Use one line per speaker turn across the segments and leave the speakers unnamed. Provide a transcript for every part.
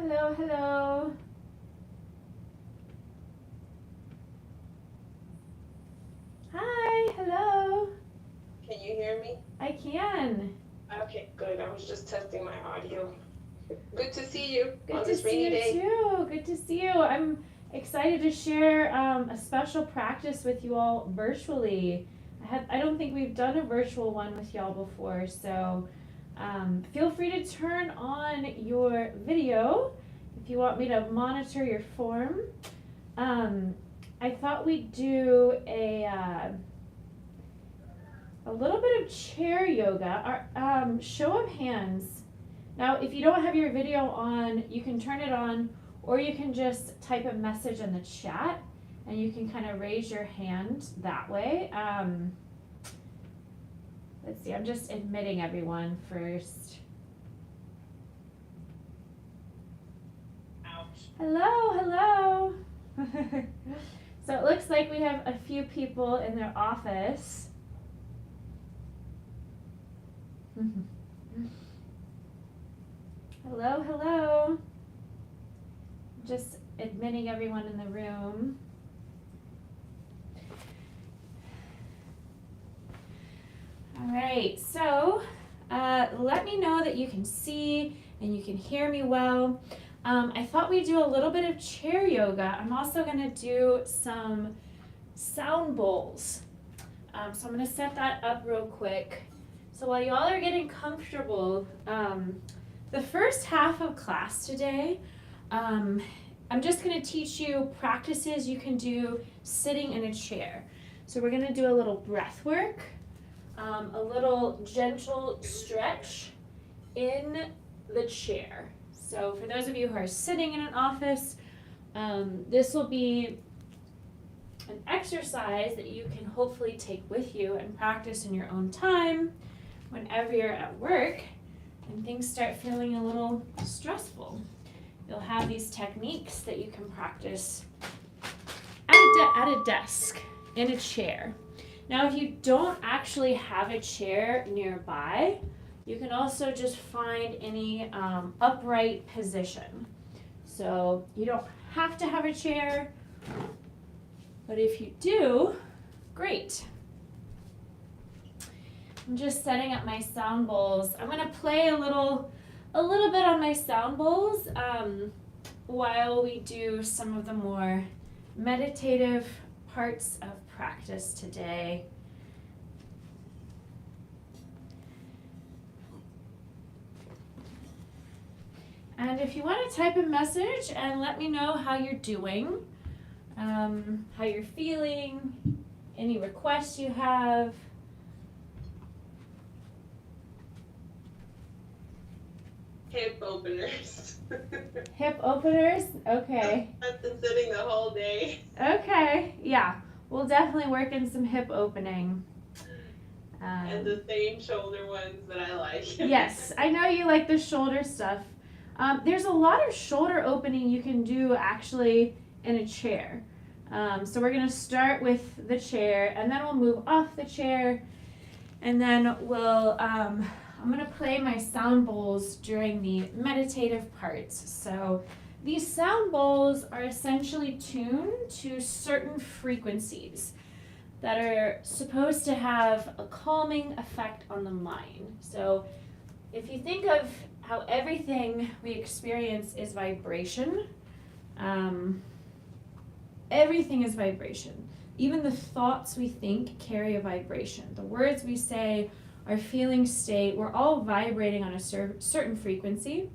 Hello, hello. Hi, hello.
Can you hear me?
I can.
Okay, good. I was just testing my audio. Good to see you
Good
on
to
this
see
rainy
you
day.
too. Good to see you. I'm excited to share a special practice with you all virtually. I don't think we've done a virtual one with y'all before, so feel free to turn on your video if you want me to monitor your form. I thought we'd do a little bit of chair yoga. Show of hands. Now, if you don't have your video on, you can turn it on, or you can just type a message in the chat, and you can kind of raise your hand that way. Let's see, I'm just admitting everyone first.
Ouch.
Hello, hello. So it looks like we have a few people in their office. Hello, hello. Just admitting everyone in the room. All right, so let me know that you can see and you can hear me well. I thought we'd do a little bit of chair yoga. I'm also gonna do some sound bowls. So I'm gonna set that up real quick. So while y'all are getting comfortable, the first half of class today, I'm just gonna teach you practices you can do sitting in a chair. So we're gonna do a little breath work, a little gentle stretch in the chair. So for those of you who are sitting in an office, this will be an exercise that you can hopefully take with you and practice in your own time whenever you're at work and things start feeling a little stressful. You'll have these techniques that you can practice at a desk, in a chair. Now, if you don't actually have a chair nearby, you can also just find any upright position. So you don't have to have a chair, but if you do, great. I'm just setting up my sound bowls. I'm gonna play a little bit on my sound bowls while we do some of the more meditative parts of practice today. And if you want to type a message and let me know how you're doing, how you're feeling, any requests you have.
Hip openers.
Hip openers? Okay.
I've been sitting the whole day.
Okay, yeah. We'll definitely work in some hip opening.
And the same shoulder ones that I like.
Yes, I know you like the shoulder stuff. There's a lot of shoulder opening you can do actually in a chair. So we're going to start with the chair, and then we'll move off the chair, and then we'll I'm going to play my sound bowls during the meditative parts. So these sound bowls are essentially tuned to certain frequencies that are supposed to have a calming effect on the mind. So if you think of how everything we experience is vibration, everything is vibration. Even the thoughts we think carry a vibration. The words we say, our feeling state, we're all vibrating on a certain frequency.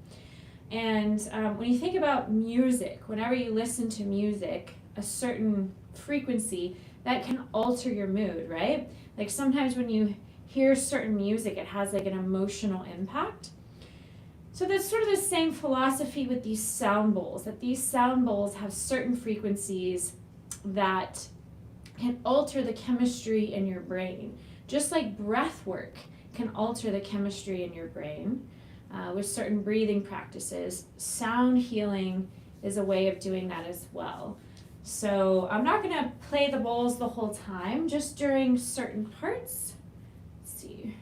And when you think about music, whenever you listen to music, a certain frequency, that can alter your mood, right? Like sometimes when you hear certain music, it has like an emotional impact. So that's sort of the same philosophy with these sound bowls, that these sound bowls have certain frequencies that can alter the chemistry in your brain. Just like breath work can alter the chemistry in your brain with certain breathing practices, sound healing is a way of doing that as well. So I'm not going to play the bowls the whole time, just during certain parts. Let's see.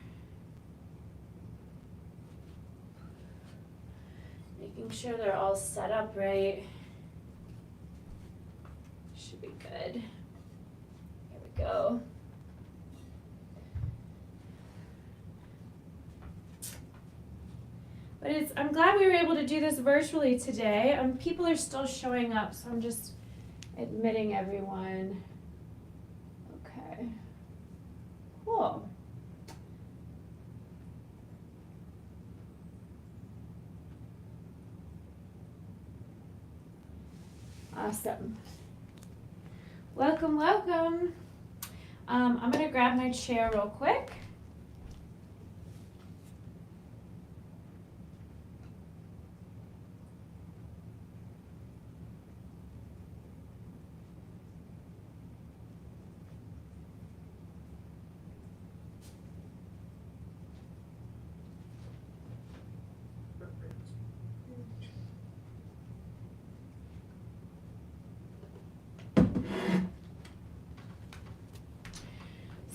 Making sure they're all set up right. Should be good. Here we go. But I'm glad we were able to do this virtually today. People are still showing up, so I'm just admitting everyone. Okay. Cool. Awesome. Welcome, welcome. I'm gonna grab my chair real quick.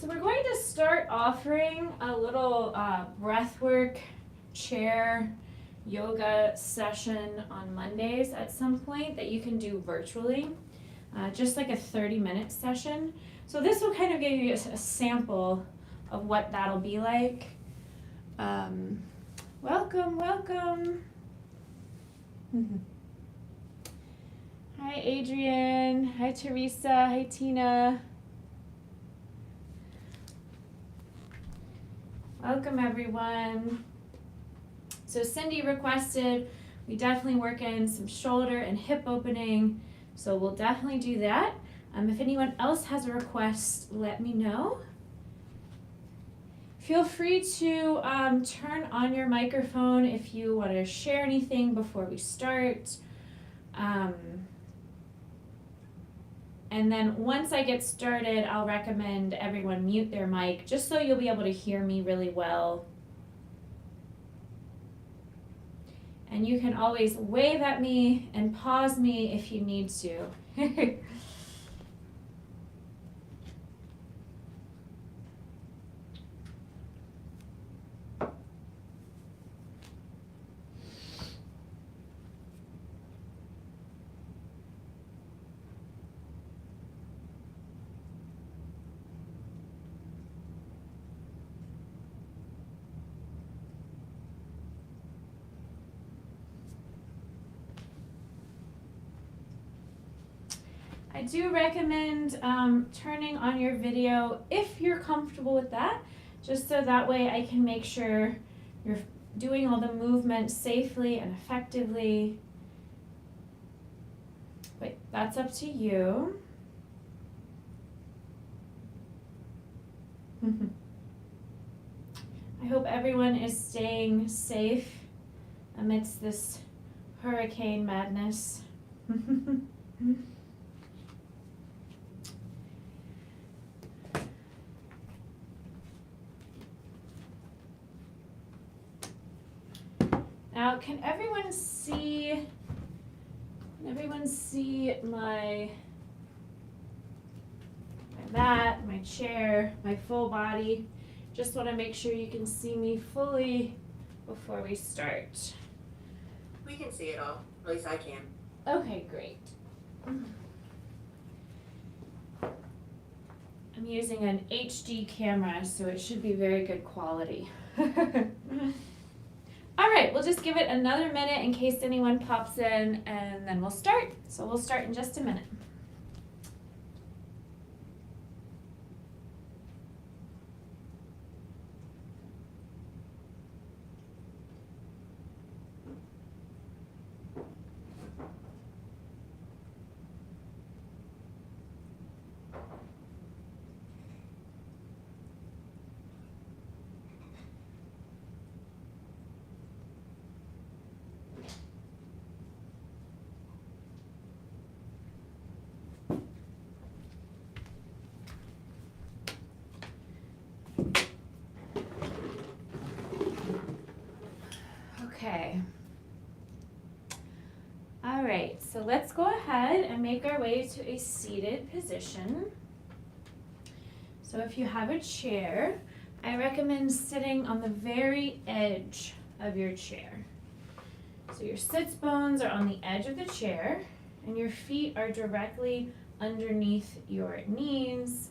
So we're going to start offering a little breathwork chair yoga session on Mondays at some point that you can do virtually, just like a 30-minute session. So this will kind of give you a sample of what that'll be like. Welcome, welcome. Hi, Adrian. Hi, Teresa. Hi, Tina. Welcome, everyone. So Cindy requested we definitely work in some shoulder and hip opening, so we'll definitely do that. If anyone else has a request, let me know. Feel free to turn on your microphone if you want to share anything before we start. And then once I get started, I'll recommend everyone mute their mic, just so you'll be able to hear me really well. And you can always wave at me and pause me if you need to. I do recommend turning on your video if you're comfortable with that, just so that way I can make sure you're doing all the movements safely and effectively. Wait, that's up to you. I hope everyone is staying safe amidst this hurricane madness. Now, can everyone see my mat, my chair, my full body? Just want to make sure you can see me fully before we start.
We can see it all, at least I can.
Okay, great. I'm using an HD camera, so it should be very good quality. All right, we'll just give it another minute in case anyone pops in, and then we'll start. So we'll start in just a minute. Okay. All right, so let's go ahead and make our way to a seated position. So if you have a chair, I recommend sitting on the very edge of your chair. So your sits bones are on the edge of the chair and your feet are directly underneath your knees.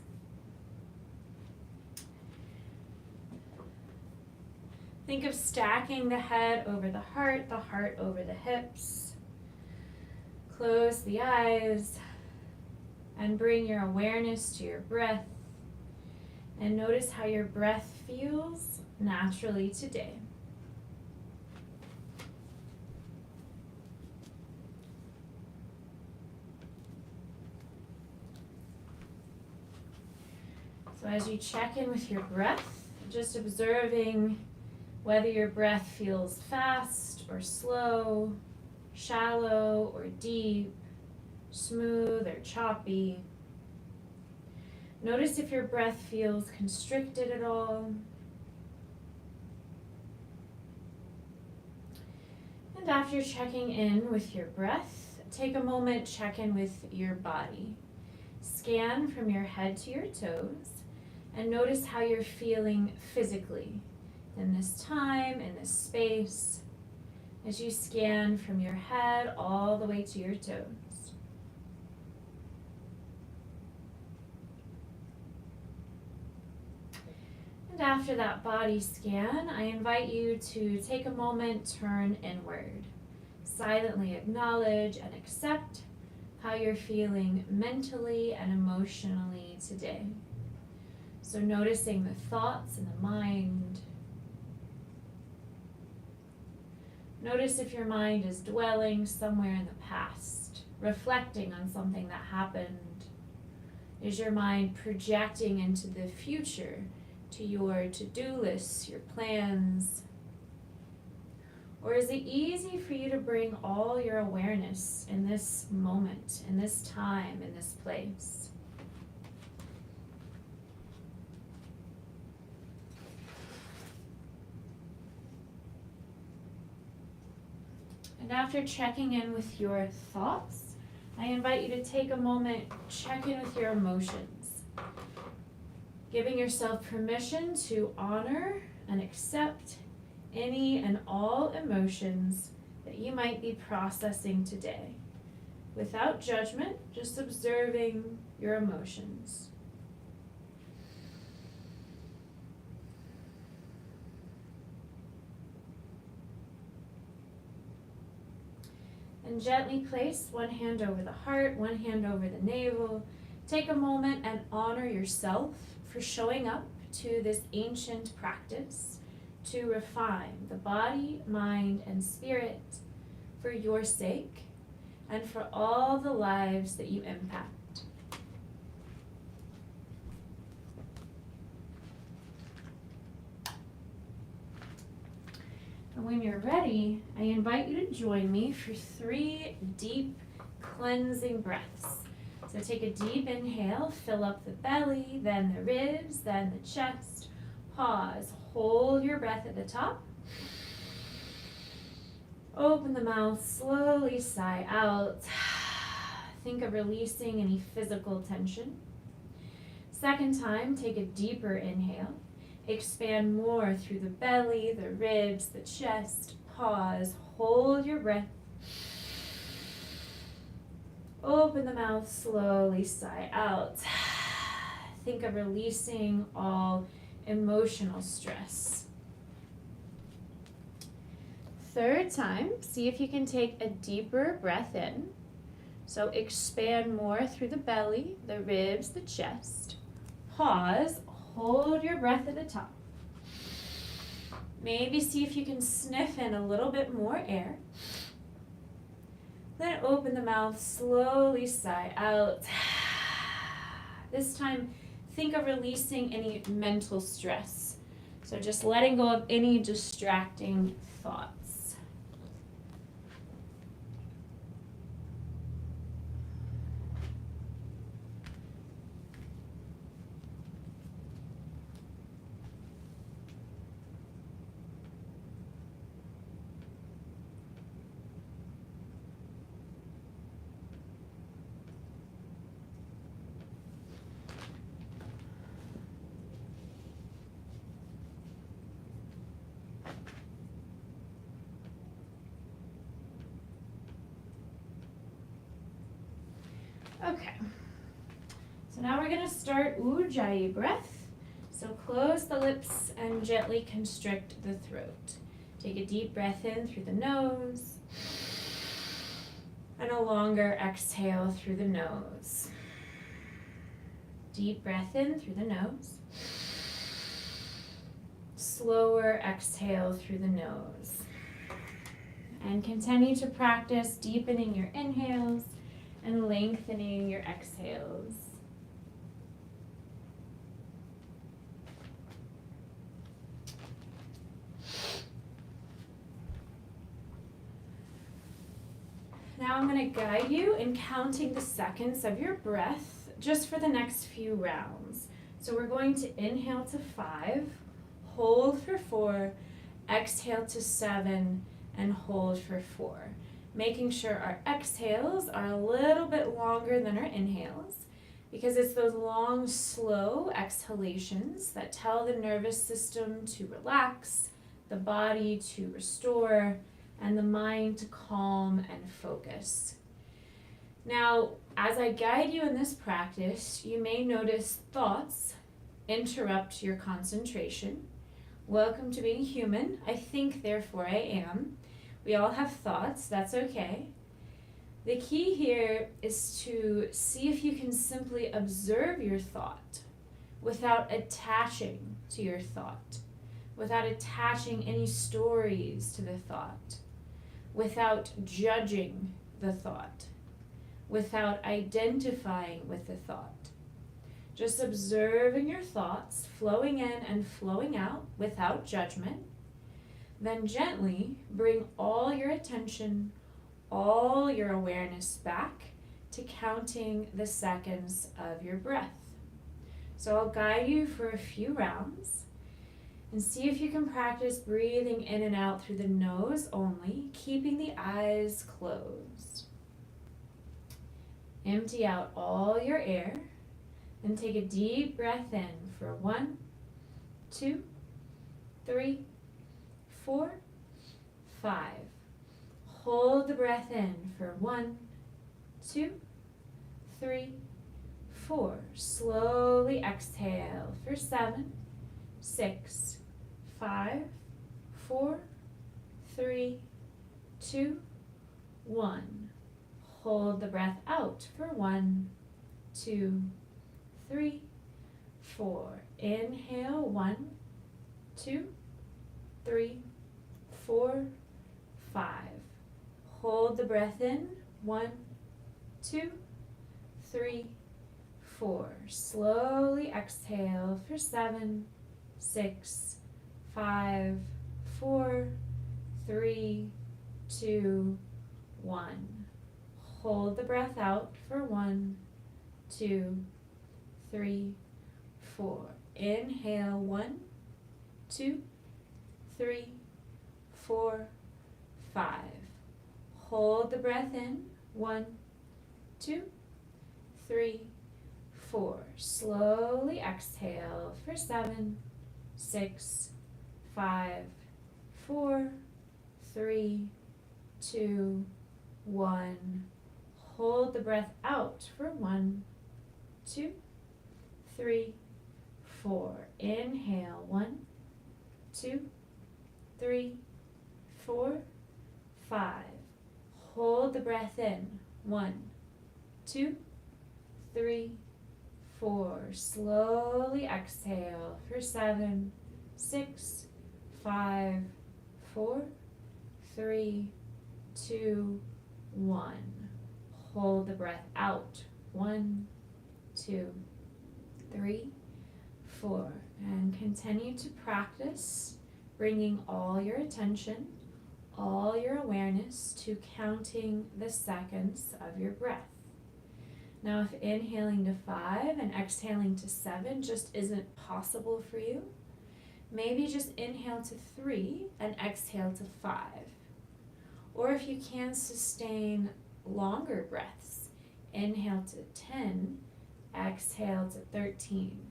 Think of stacking the head over the heart over the hips. Close the eyes and bring your awareness to your breath. And notice how your breath feels naturally today. So as you check in with your breath, just observing whether your breath feels fast or slow, shallow or deep, smooth or choppy. Notice if your breath feels constricted at all. And after checking in with your breath, take a moment, check in with your body. Scan from your head to your toes and notice how you're feeling physically in this time, in this space, as you scan from your head all the way to your toes. And after that body scan, I invite you to take a moment, turn inward. Silently acknowledge and accept how you're feeling mentally and emotionally today. So noticing the thoughts in the mind. Notice if your mind is dwelling somewhere in the past, reflecting on something that happened. Is your mind projecting into the future, to your to-do lists, your plans? Or is it easy for you to bring all your awareness in this moment, in this time, in this place? And after checking in with your thoughts, I invite you to take a moment, check in with your emotions. Giving yourself permission to honor and accept any and all emotions that you might be processing today. Without judgment, just observing your emotions. And gently place one hand over the heart, one hand over the navel. Take a moment and honor yourself for showing up to this ancient practice to refine the body, mind, and spirit for your sake and for all the lives that you impact. And when you're ready, I invite you to join me for 3 deep cleansing breaths. So take a deep inhale, fill up the belly, then the ribs, then the chest. Pause, hold your breath at the top. Open the mouth, slowly sigh out. Think of releasing any physical tension. Second time, take a deeper inhale. Expand more through the belly, the ribs, the chest. Pause, hold your breath. Open the mouth, slowly sigh out. Think of releasing all emotional stress. Third time, see if you can take a deeper breath in. So expand more through the belly, the ribs, the chest. Pause, hold your breath at the top. Maybe see if you can sniff in a little bit more air. Then open the mouth, slowly sigh out. This time, think of releasing any mental stress. So just letting go of any distracting thoughts. Okay. So now we're gonna start Ujjayi breath. So close the lips and gently constrict the throat. Take a deep breath in through the nose and a longer exhale through the nose. Deep breath in through the nose. Slower exhale through the nose. And continue to practice deepening your inhales and lengthening your exhales. Now I'm going to guide you in counting the seconds of your breath just for the next few rounds. So we're going to inhale to 5, hold for 4, exhale to 7, and hold for 4. Making sure our exhales are a little bit longer than our inhales because it's those long, slow exhalations that tell the nervous system to relax, the body to restore, and the mind to calm and focus. Now, as I guide you in this practice, you may notice thoughts interrupt your concentration. Welcome to being human. I think, therefore I am. We all have thoughts, that's okay. The key here is to see if you can simply observe your thought without attaching to your thought, without attaching any stories to the thought, without judging the thought, without identifying with the thought. Just observing your thoughts flowing in and flowing out without judgment. Then gently bring all your attention, all your awareness back to counting the seconds of your breath. So I'll guide you for a few rounds and see if you can practice breathing in and out through the nose only, keeping the eyes closed. Empty out all your air and take a deep breath in for 1, 2, 3, 4, 5. Hold the breath in for 1, 2, 3, 4. Slowly exhale for 7, 6, 5, 4, 3, 2, 1. Hold the breath out for 1, 2, 3, 4. Inhale 1, 2, 3, 4, 5. Hold the breath in 1, 2, 3, 4. Slowly exhale for 7, 6, 5, 4, 3, 2, 1. Hold the breath out for 1, 2, 3, 4. Inhale 1, 2, 3, 4, 5. Hold the breath in 1, 2, 3, 4. Slowly exhale for 7, 6, 5, 4, 3, 2, 1. Hold the breath out for 1, 2, 3, 4. Inhale 1, 2, 3, 4, 5. Hold the breath in 1, 2, 3, 4. Slowly exhale for 7, 6, 5, 4, 3, 2, 1. Hold the breath out 1, 2, 3, 4. And continue to practice bringing all your attention, all your awareness to counting the seconds of your breath. Now, if inhaling to 5 and exhaling to 7 just isn't possible for you, maybe just inhale to 3 and exhale to 5. Or if you can sustain longer breaths, inhale to 10, exhale to 13.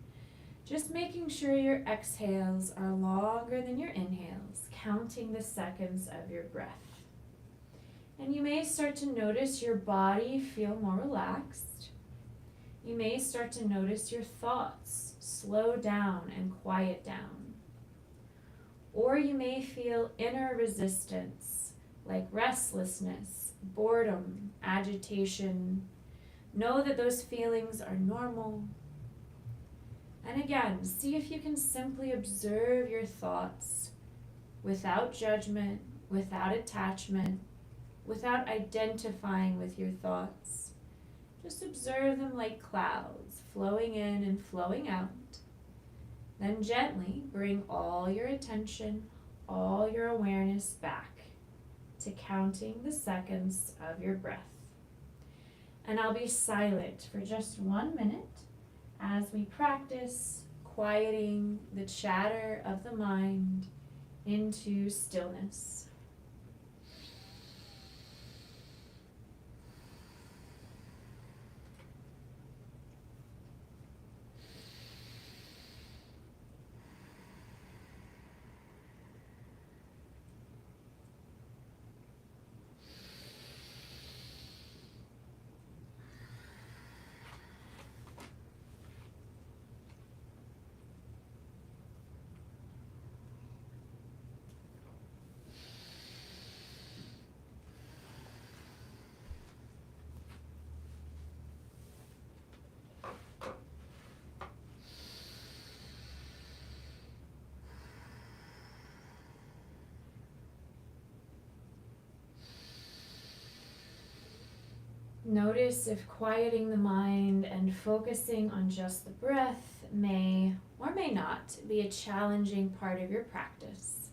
Just making sure your exhales are longer than your inhales, counting the seconds of your breath. And you may start to notice your body feel more relaxed. You may start to notice your thoughts slow down and quiet down. Or you may feel inner resistance, like restlessness, boredom, agitation. Know that those feelings are normal. And again, see if you can simply observe your thoughts without judgment, without attachment, without identifying with your thoughts. Just observe them like clouds, flowing in and flowing out. Then gently bring all your attention, all your awareness back to counting the seconds of your breath. And I'll be silent for just 1 minute as we practice quieting the chatter of the mind into stillness. Notice if quieting the mind and focusing on just the breath may or may not be a challenging part of your practice.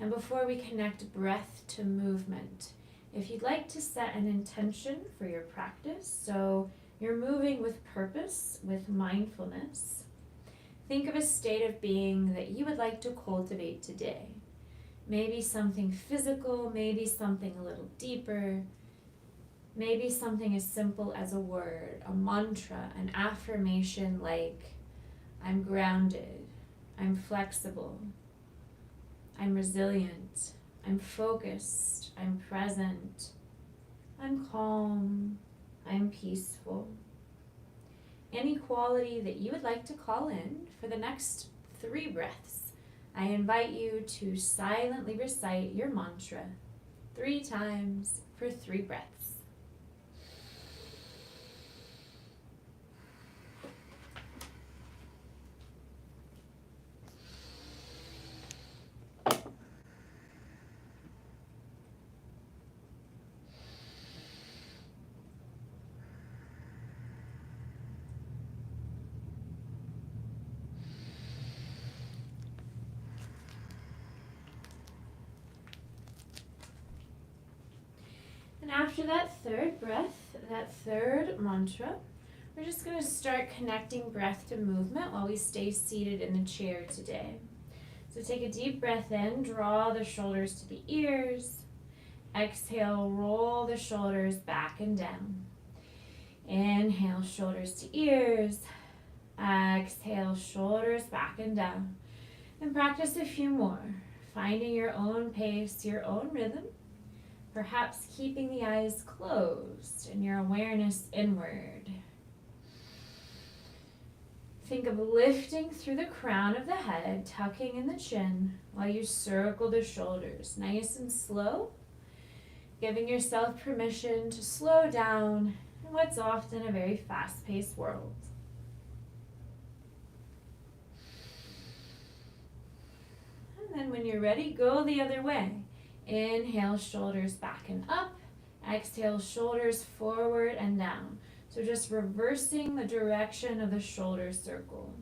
And before we connect breath to movement, if you'd like to set an intention for your practice, so you're moving with purpose, with mindfulness, think of a state of being that you would like to cultivate today. Maybe something physical, maybe something a little deeper. Maybe something as simple as a word, a mantra, an affirmation like, I'm grounded, I'm flexible, I'm resilient, I'm focused, I'm present, I'm calm, I'm peaceful. Any quality that you would like to call in for the next 3 breaths, I invite you to silently recite your mantra 3 times for 3 breaths. And after that 3rd breath, that 3rd mantra, we're just going to start connecting breath to movement while we stay seated in the chair today. So take a deep breath in, draw the shoulders to the ears. Exhale, roll the shoulders back and down. Inhale, shoulders to ears. Exhale, shoulders back and down. And practice a few more, finding your own pace, your own rhythm. Perhaps keeping the eyes closed and your awareness inward. Think of lifting through the crown of the head, tucking in the chin while you circle the shoulders, nice and slow, giving yourself permission to slow down in what's often a very fast-paced world. And then when you're ready, go the other way. Inhale, shoulders back and up. Exhale, shoulders forward and down. So just reversing the direction of the shoulder circles.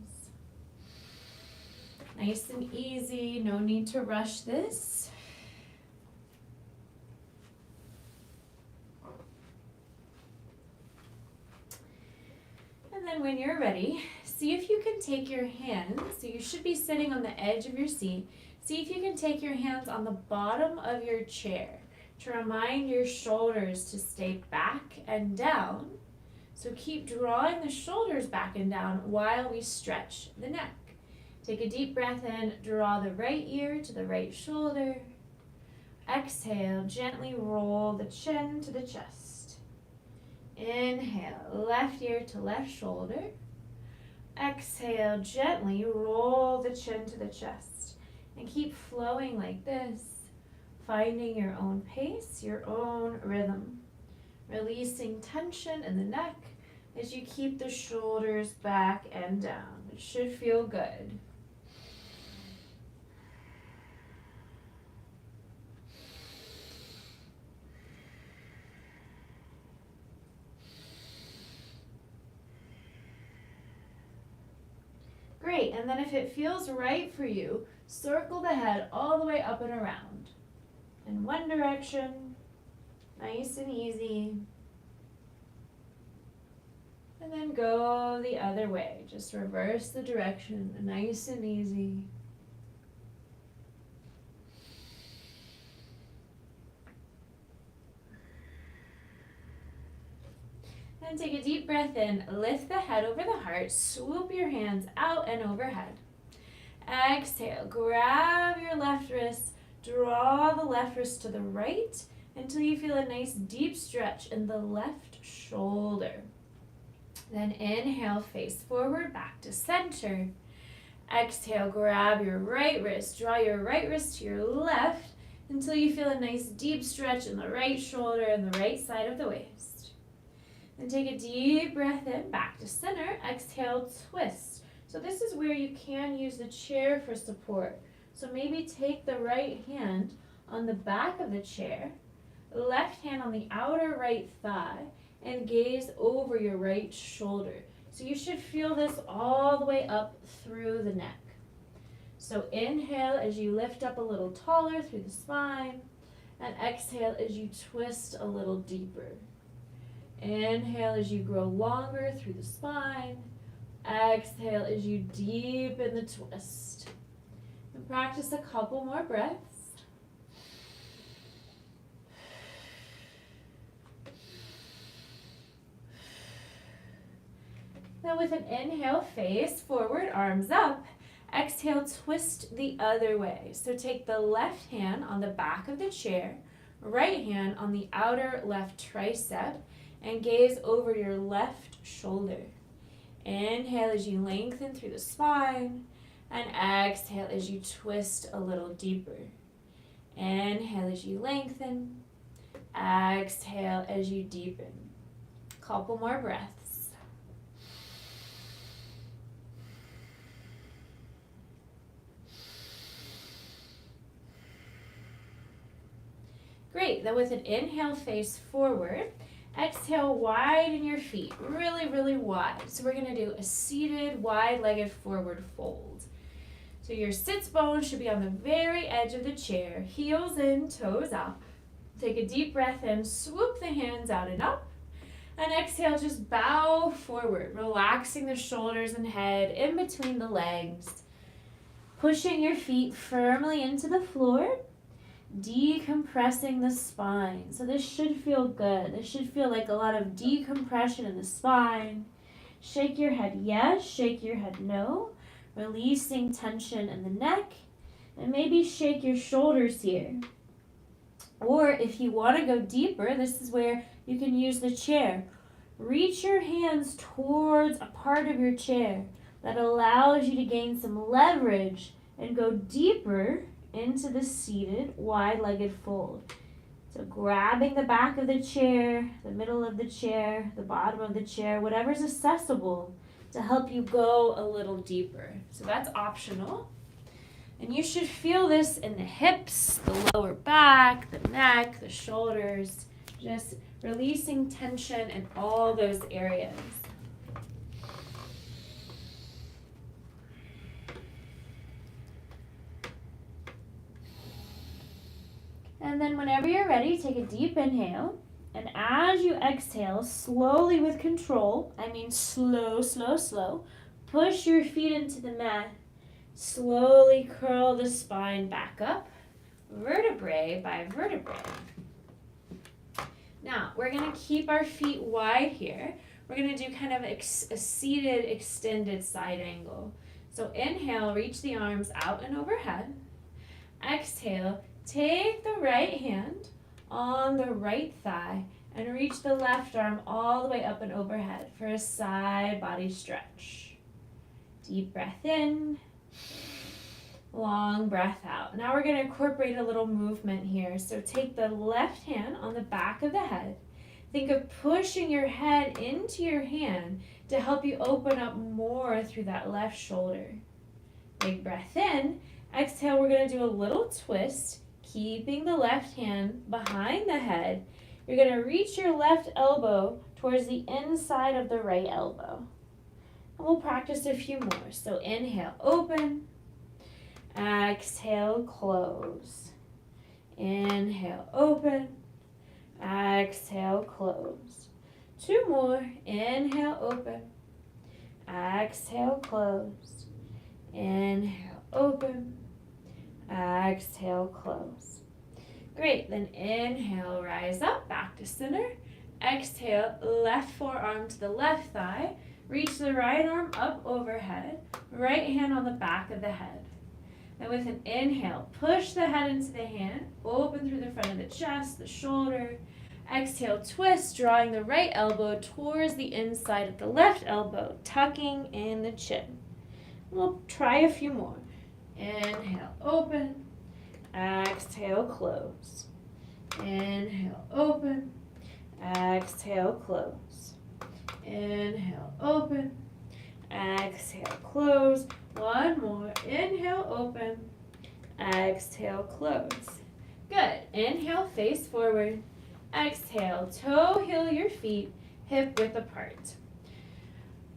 Nice and easy, no need to rush this. And then when you're ready, see if you can take your hands, so you should be sitting on the edge of your seat. See if you can take your hands on the bottom of your chair to remind your shoulders to stay back and down. So keep drawing the shoulders back and down while we stretch the neck. Take a deep breath in, draw the right ear to the right shoulder. Exhale, gently roll the chin to the chest. Inhale, left ear to left shoulder. Exhale, gently roll the chin to the chest and keep flowing like this, finding your own pace, your own rhythm. Releasing tension in the neck as you keep the shoulders back and down. It should feel good. Great, and then if it feels right for you, circle the head all the way up and around. In one direction, nice and easy. And then go the other way. Just reverse the direction, nice and easy. And take a deep breath in, lift the head over the heart, swoop your hands out and overhead. Exhale, grab your left wrist, draw the left wrist to the right until you feel a nice deep stretch in the left shoulder. Then inhale, face forward, back to center. Exhale, grab your right wrist, draw your right wrist to your left until you feel a nice deep stretch in the right shoulder and the right side of the waist. And take a deep breath in, back to center. Exhale, twist. So this is where you can use the chair for support. So maybe take the right hand on the back of the chair, left hand on the outer right thigh, and gaze over your right shoulder. So you should feel this all the way up through the neck. So inhale as you lift up a little taller through the spine, and exhale as you twist a little deeper. Inhale as you grow longer through the spine. Exhale as you deepen the twist. And practice a couple more breaths. Now with an inhale, face forward, arms up. Exhale, twist the other way. So take the left hand on the back of the chair, right hand on the outer left tricep, and gaze over your left shoulder. Inhale as you lengthen through the spine, and exhale as you twist a little deeper. Inhale as you lengthen, exhale as you deepen. Couple more breaths. Great, then with an inhale, face forward. Exhale, widen your feet, really, really wide. So we're gonna do a seated, wide-legged forward fold. So your sits bone should be on the very edge of the chair, heels in, toes up. Take a deep breath in, swoop the hands out and up. And exhale, just bow forward, relaxing the shoulders and head in between the legs. Pushing your feet firmly into the floor. Decompressing the spine. So this should feel good. This should feel like a lot of decompression in the spine. Shake your head yes, shake your head no. Releasing tension in the neck. And maybe shake your shoulders here. Or if you want to go deeper, this is where you can use the chair. Reach your hands towards a part of your chair that allows you to gain some leverage and go deeper into the seated, wide-legged fold. So grabbing the back of the chair, the middle of the chair, the bottom of the chair, whatever's accessible to help you go a little deeper. So that's optional. And you should feel this in the hips, the lower back, the neck, the shoulders, just releasing tension in all those areas. And then whenever you're ready, take a deep inhale. And as you exhale, slowly with control, I mean slow, slow, slow, push your feet into the mat. Slowly curl the spine back up, vertebrae by vertebrae. Now, we're going to keep our feet wide here. We're going to do kind of a seated, extended side angle. So inhale, reach the arms out and overhead. Exhale, take the right hand on the right thigh And reach the left arm all the way up and overhead for a side body stretch. Deep breath in. Long breath out. Now we're going to incorporate a little movement here. So take the left hand on the back of the head. Think of pushing your head into your hand to help you open up more through that left shoulder. Big breath in. Exhale, we're going to do a little twist, keeping the left hand behind the head. You're going to reach your left elbow towards the inside of the right elbow. And we'll practice a few more. So inhale, open. Exhale, close. Inhale, open. Exhale, close. 2 more. Inhale, open. Exhale, close. Inhale, open. Exhale, close. Great. Then inhale, rise up, back to center. Exhale, left forearm to the left thigh. Reach the right arm up overhead. Right hand on the back of the head. Then with an inhale, push the head into the hand, open through the front of the chest, the shoulder. Exhale, twist, drawing the right elbow towards the inside of the left elbow, tucking in the chin. We'll try a few more. Inhale, open. Exhale, close. Inhale, open. Exhale, close. Inhale, open. Exhale, close. 1 more. Inhale, open. Exhale, close. Good. Inhale, face forward. Exhale, toe heel your feet, hip width apart.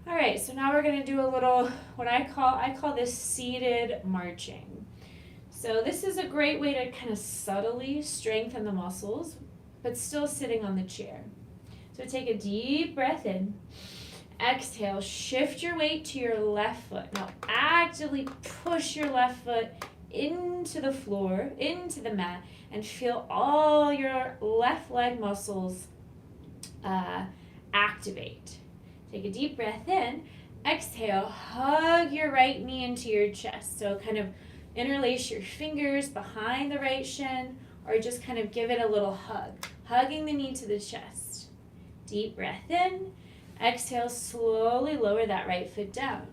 All right, so now we're going to do a little, what I call this seated marching. So this is a great way to kind of subtly strengthen the muscles, but still sitting on the chair. So take a deep breath in. Exhale, shift your weight to your left foot. Now actively push your left foot into the floor, into the mat, and feel all your left leg muscles activate. Take a deep breath in. Exhale, hug your right knee into your chest. So kind of interlace your fingers behind the right shin, or just kind of give it a little hug, hugging the knee to the chest. Deep breath in. Exhale, slowly lower that right foot down.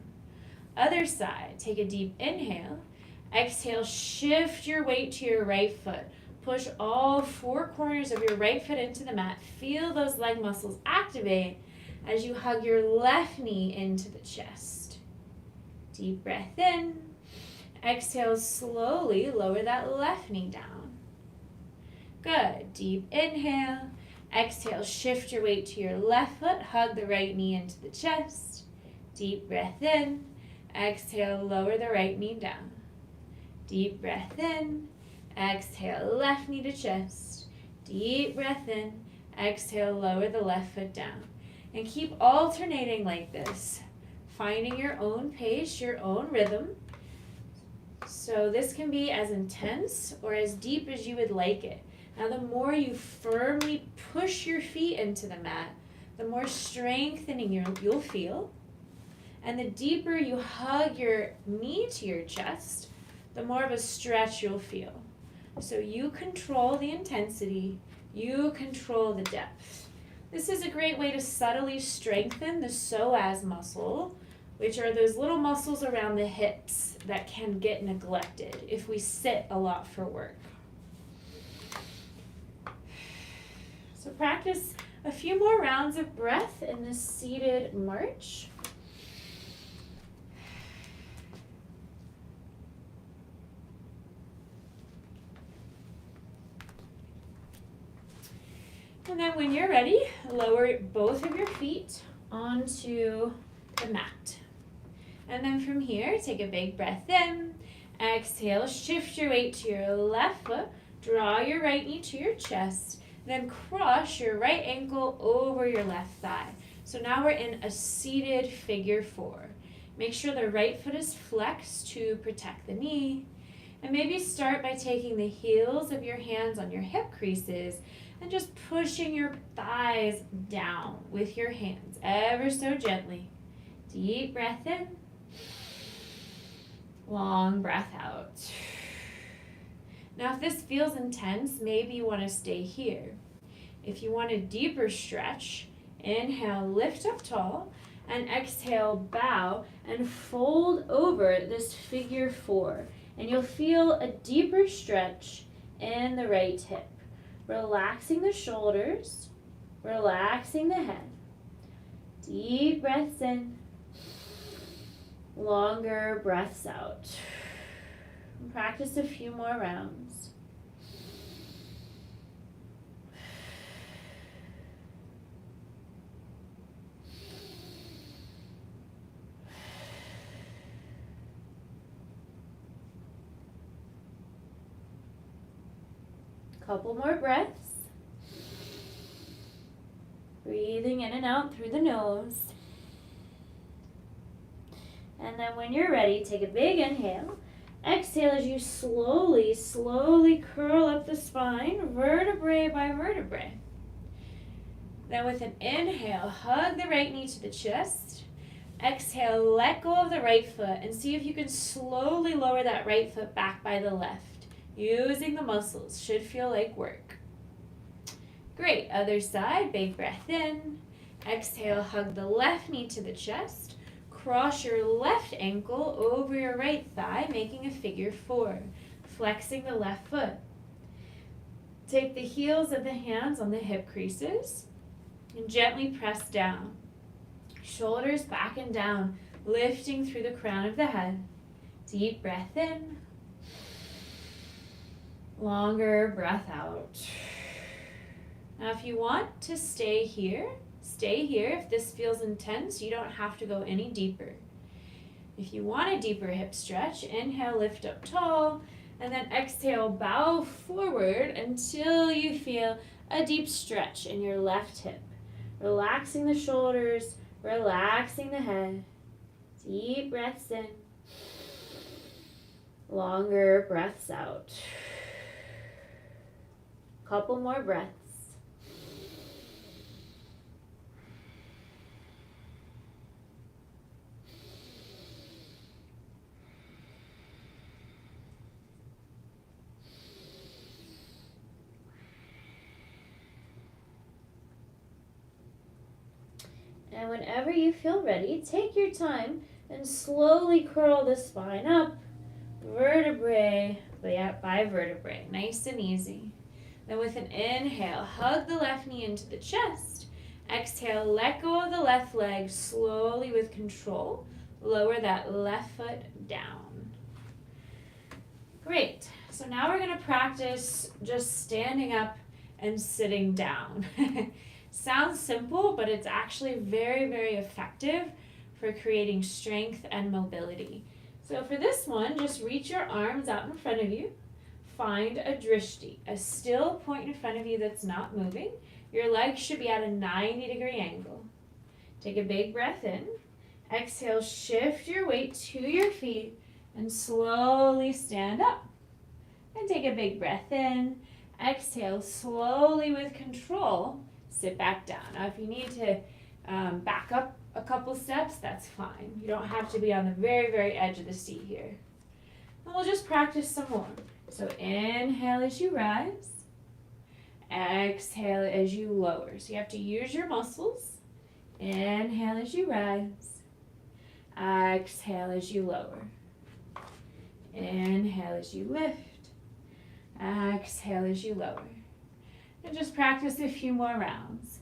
Other side, take a deep inhale. Exhale, shift your weight to your right foot. Push all 4 corners of your right foot into the mat. Feel those leg muscles activate as you hug your left knee into the chest. Deep breath in. Exhale, slowly lower that left knee down. Good. Deep inhale. Exhale, shift your weight to your left foot. Hug the right knee into the chest. Deep breath in. Exhale, lower the right knee down. Deep breath in. Exhale, left knee to chest. Deep breath in. Exhale, lower the left foot down. And keep alternating like this, finding your own pace, your own rhythm. So this can be as intense or as deep as you would like it. Now the more you firmly push your feet into the mat, the more strengthening you'll feel. And the deeper you hug your knee to your chest, the more of a stretch you'll feel. So you control the intensity, you control the depth. This is a great way to subtly strengthen the psoas muscle, which are those little muscles around the hips that can get neglected if we sit a lot for work. So practice a few more rounds of breath in this seated march. And then when you're ready, lower both of your feet onto the mat. And then from here, take a big breath in. Exhale, shift your weight to your left foot. Draw your right knee to your chest. Then cross your right ankle over your left thigh. So now we're in a seated figure 4. Make sure the right foot is flexed to protect the knee. And maybe start by taking the heels of your hands on your hip creases and just pushing your thighs down with your hands ever so gently. Deep breath in. Long breath out. Now if this feels intense, maybe you want to stay here. If you want a deeper stretch, inhale, lift up tall, and exhale, bow and fold over this figure 4. And you'll feel a deeper stretch in the right hip. Relaxing the shoulders, relaxing the head. Deep breaths in, longer breaths out. Practice a few more rounds. Couple more breaths. Breathing in and out through the nose. And then when you're ready, take a big inhale. Exhale as you slowly, slowly curl up the spine, vertebrae by vertebrae. Then with an inhale, hug the right knee to the chest. Exhale, let go of the right foot and see if you can slowly lower that right foot back by the left. Using the muscles, should feel like work. Great, other side, big breath in. Exhale, hug the left knee to the chest. Cross your left ankle over your right thigh, making a figure 4, flexing the left foot. Take the heels of the hands on the hip creases and gently press down. Shoulders back and down, lifting through the crown of the head. Deep breath in. Longer breath out. Now if you want to stay here. If this feels intense, you don't have to go any deeper. If you want a deeper hip stretch, inhale, lift up tall, and then exhale, bow forward until you feel a deep stretch in your left hip. Relaxing the shoulders, relaxing the head. Deep breaths in. Longer breaths out. Couple more breaths. And whenever you feel ready, take your time and slowly curl the spine up, vertebrae by vertebrae, nice and easy. Then with an inhale, hug the left knee into the chest. Exhale, let go of the left leg slowly with control. Lower that left foot down. Great. So now we're going to practice just standing up and sitting down. Sounds simple, but it's actually very, very effective for creating strength and mobility. So for this one, just reach your arms out in front of you. Find a drishti, a still point in front of you that's not moving. Your legs should be at a 90-degree angle. Take a big breath in. Exhale, shift your weight to your feet and slowly stand up. And take a big breath in. Exhale, slowly with control, sit back down. Now if you need to back up a couple steps, that's fine. You don't have to be on the very, very edge of the seat here. And we'll just practice some more. So inhale as you rise. Exhale as you lower. So you have to use your muscles. Inhale as you rise. Exhale as you lower. Inhale as you lift. Exhale as you lower. And just practice a few more rounds.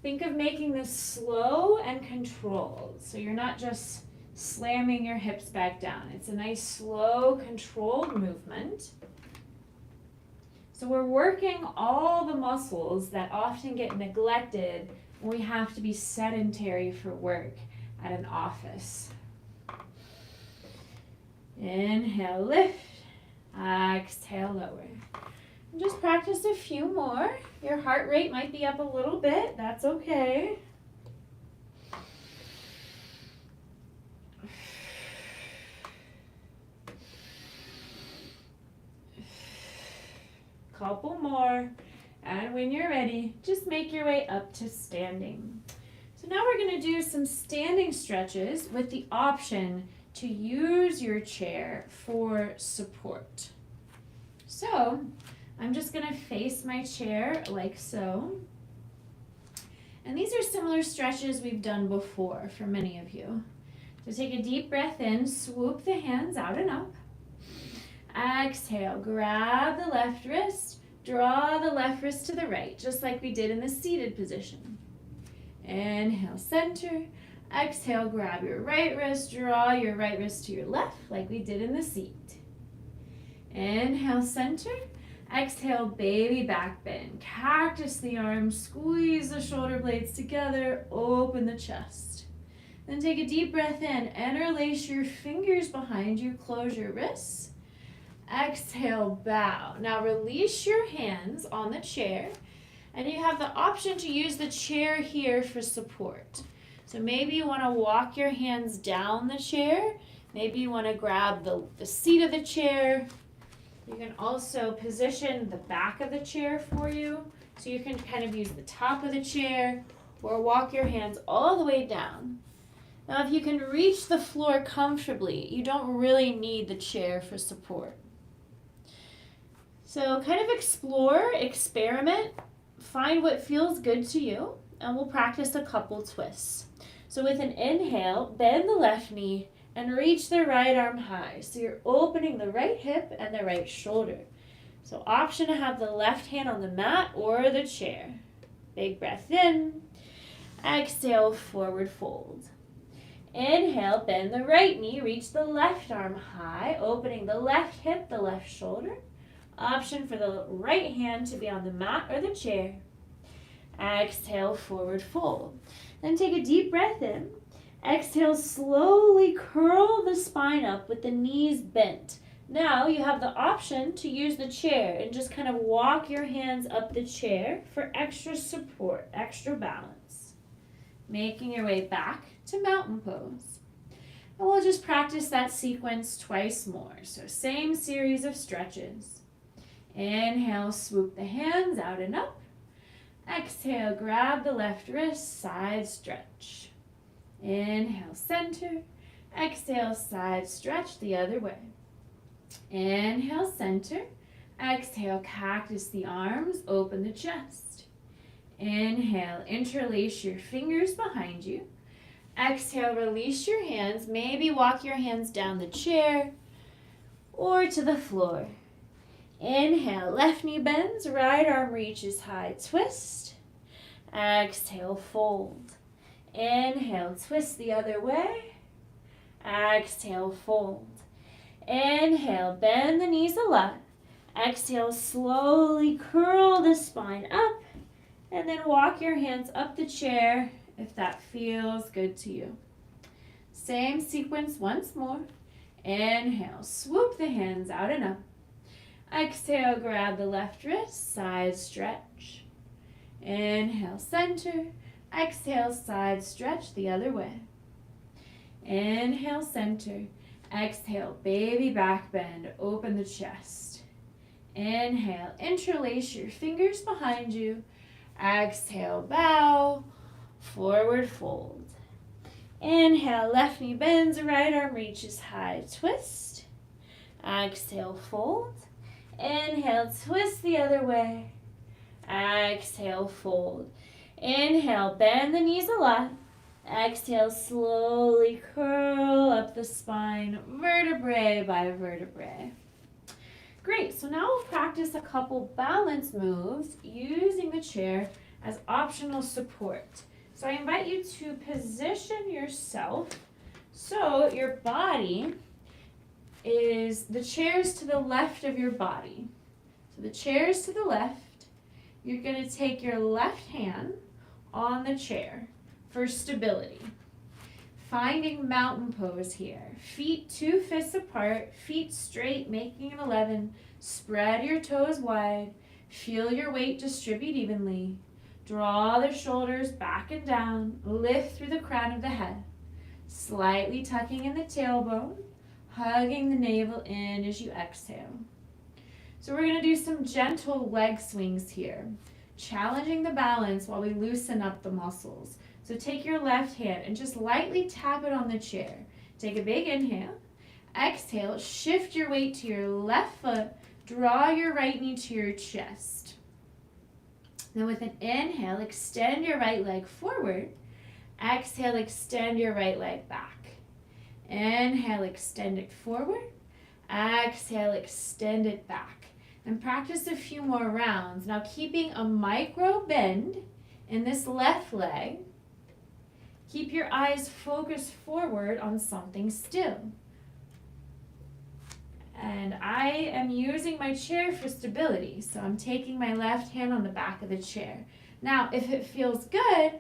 Think of making this slow and controlled. So you're not just slamming your hips back down. It's a nice, slow, controlled movement. So we're working all the muscles that often get neglected when we have to be sedentary for work at an office. Inhale, lift. Exhale, lower. And just practice a few more. Your heart rate might be up a little bit. That's okay. Couple more. And when you're ready, just make your way up to standing. So now we're going to do some standing stretches with the option to use your chair for support. So I'm just gonna face my chair like so. And these are similar stretches we've done before for many of you. So take a deep breath in, swoop the hands out and up. Exhale, grab the left wrist, draw the left wrist to the right, just like we did in the seated position. Inhale, center. Exhale, grab your right wrist, draw your right wrist to your left, like we did in the seat. Inhale, center. Exhale, baby back bend. Cactus the arms, squeeze the shoulder blades together, open the chest. Then take a deep breath in, interlace your fingers behind you, close your wrists. Exhale, bow. Now release your hands on the chair, and you have the option to use the chair here for support. So maybe you want to walk your hands down the chair. Maybe you want to grab the seat of the chair. You can also position the back of the chair for you. So you can kind of use the top of the chair or walk your hands all the way down. Now if you can reach the floor comfortably, you don't really need the chair for support. So kind of explore, experiment, find what feels good to you, and we'll practice a couple twists. So with an inhale, bend the left knee and reach the right arm high. So you're opening the right hip and the right shoulder. So option to have the left hand on the mat or the chair. Big breath in. Exhale, forward fold. Inhale, bend the right knee, reach the left arm high, opening the left hip, the left shoulder. Option for the right hand to be on the mat or the chair. Exhale, forward fold. Then take a deep breath in. Exhale, slowly curl the spine up with the knees bent. Now you have the option to use the chair and just kind of walk your hands up the chair for extra support, extra balance. Making your way back to mountain pose. And we'll just practice that sequence twice more. So same series of stretches. Inhale, swoop the hands out and up. Exhale, grab the left wrist, side stretch. Inhale, center. Exhale, side stretch the other way. Inhale, center. Exhale, cactus the arms, open the chest. Inhale, interlace your fingers behind you. Exhale, release your hands. Maybe walk your hands down the chair or to the floor. Inhale, left knee bends, right arm reaches high, twist. Exhale, fold. Inhale, twist the other way. Exhale, fold. Inhale, bend the knees a lot. Exhale, slowly curl the spine up. And then walk your hands up the chair if that feels good to you. Same sequence once more. Inhale, swoop the hands out and up. Exhale, grab the left wrist, side stretch. Inhale, center. Exhale, side stretch the other way. Inhale, center. Exhale, baby back bend, open the chest. Inhale, interlace your fingers behind you. Exhale, bow, forward fold. Inhale, left knee bends, right arm reaches high, twist. Exhale, fold. Inhale, twist the other way. Exhale, fold. Inhale, bend the knees a lot. Exhale, slowly curl up the spine, vertebrae by vertebrae. Great, so now we'll practice a couple balance moves using the chair as optional support. So I invite you to position yourself so your body is, the chair's to the left of your body. So the chair's to the left. You're going to take your left hand on the chair for stability. Finding mountain pose here. Feet 2 fists apart, feet straight, making an 11. Spread your toes wide. Feel your weight distribute evenly. Draw the shoulders back and down. Lift through the crown of the head. Slightly tucking in the tailbone. Hugging the navel in as you exhale. So we're going to do some gentle leg swings here. Challenging the balance while we loosen up the muscles. So take your left hand and just lightly tap it on the chair. Take a big inhale. Exhale, shift your weight to your left foot. Draw your right knee to your chest. Then with an inhale, extend your right leg forward. Exhale, extend your right leg back. Inhale, extend it forward. Exhale, extend it back. And practice a few more rounds. Now keeping a micro bend in this left leg. Keep your eyes focused forward on something still. And I am using my chair for stability, so I'm taking my left hand on the back of the chair. Now, if it feels good,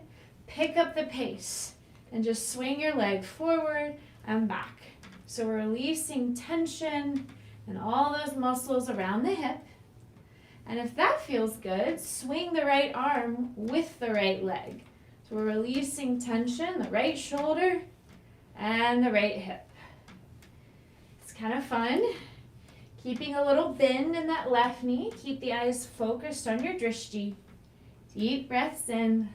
pick up the pace and just swing your leg forward and back. So we're releasing tension and all those muscles around the hip. And if that feels good, swing the right arm with the right leg. So we're releasing tension, the right shoulder and the right hip. It's kind of fun. Keeping a little bend in that left knee. Keep the eyes focused on your drishti. Deep breaths in.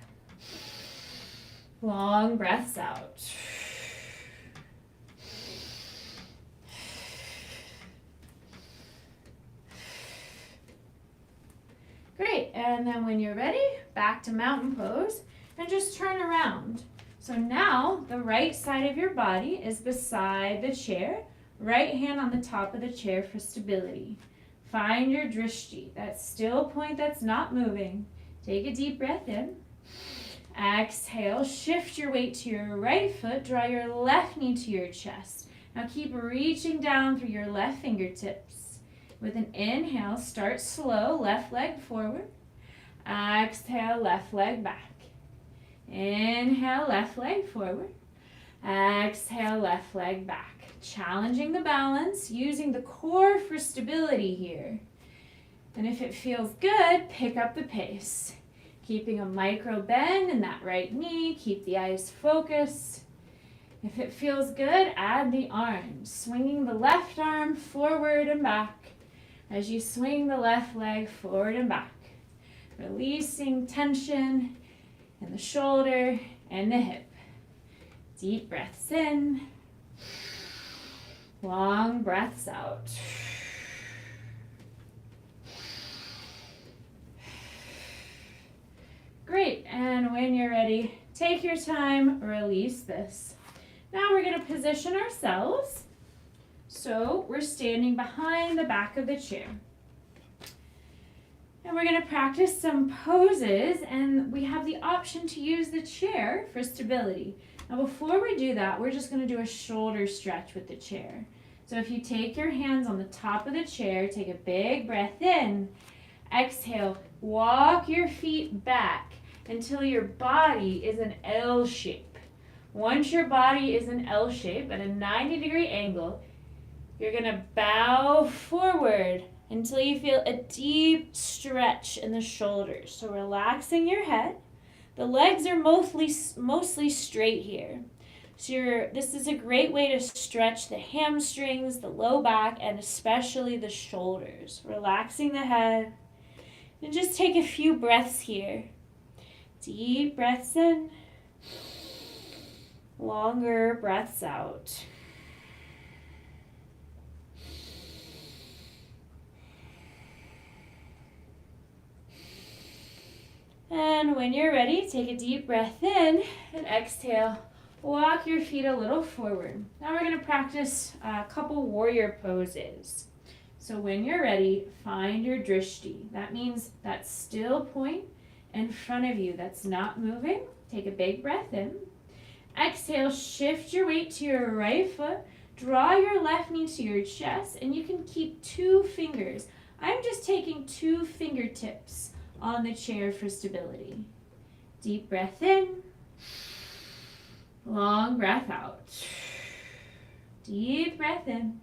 Long breaths out. Great, and then when you're ready, back to mountain pose and just turn around. So now the right side of your body is beside the chair, right hand on the top of the chair for stability. Find your drishti, that still point that's not moving. Take a deep breath in. Exhale, shift your weight to your right foot, draw your left knee to your chest. Now keep reaching down through your left fingertips. With an inhale, start slow, left leg forward. Exhale, left leg back. Inhale, left leg forward. Exhale, left leg back. Challenging the balance, using the core for stability here. And if it feels good, pick up the pace. Keeping a micro bend in that right knee, keep the eyes focused. If it feels good, add the arms, swinging the left arm forward and back as you swing the left leg forward and back, releasing tension in the shoulder and the hip. Deep breaths in, long breaths out. Great, and when you're ready, take your time, release this. Now we're going to position ourselves. So we're standing behind the back of the chair. And we're going to practice some poses, and we have the option to use the chair for stability. Now before we do that, we're just going to do a shoulder stretch with the chair. So if you take your hands on the top of the chair, take a big breath in, exhale, walk your feet back until your body is an L shape. Once your body is an L shape at a 90-degree angle, you're going to bow forward until you feel a deep stretch in the shoulders. So relaxing your head. The legs are mostly straight here. So this is a great way to stretch the hamstrings, the low back, and especially the shoulders. Relaxing the head. And just take a few breaths here. Deep breaths in. Longer breaths out. And when you're ready, take a deep breath in and exhale. Walk your feet a little forward. Now we're going to practice a couple warrior poses. So when you're ready, find your drishti. That means that still point in front of you that's not moving. Take a big breath in. Exhale, shift your weight to your right foot. Draw your left knee to your chest, and you can keep 2 fingers. I'm just taking 2 fingertips on the chair for stability. Deep breath in. Long breath out. Deep breath in.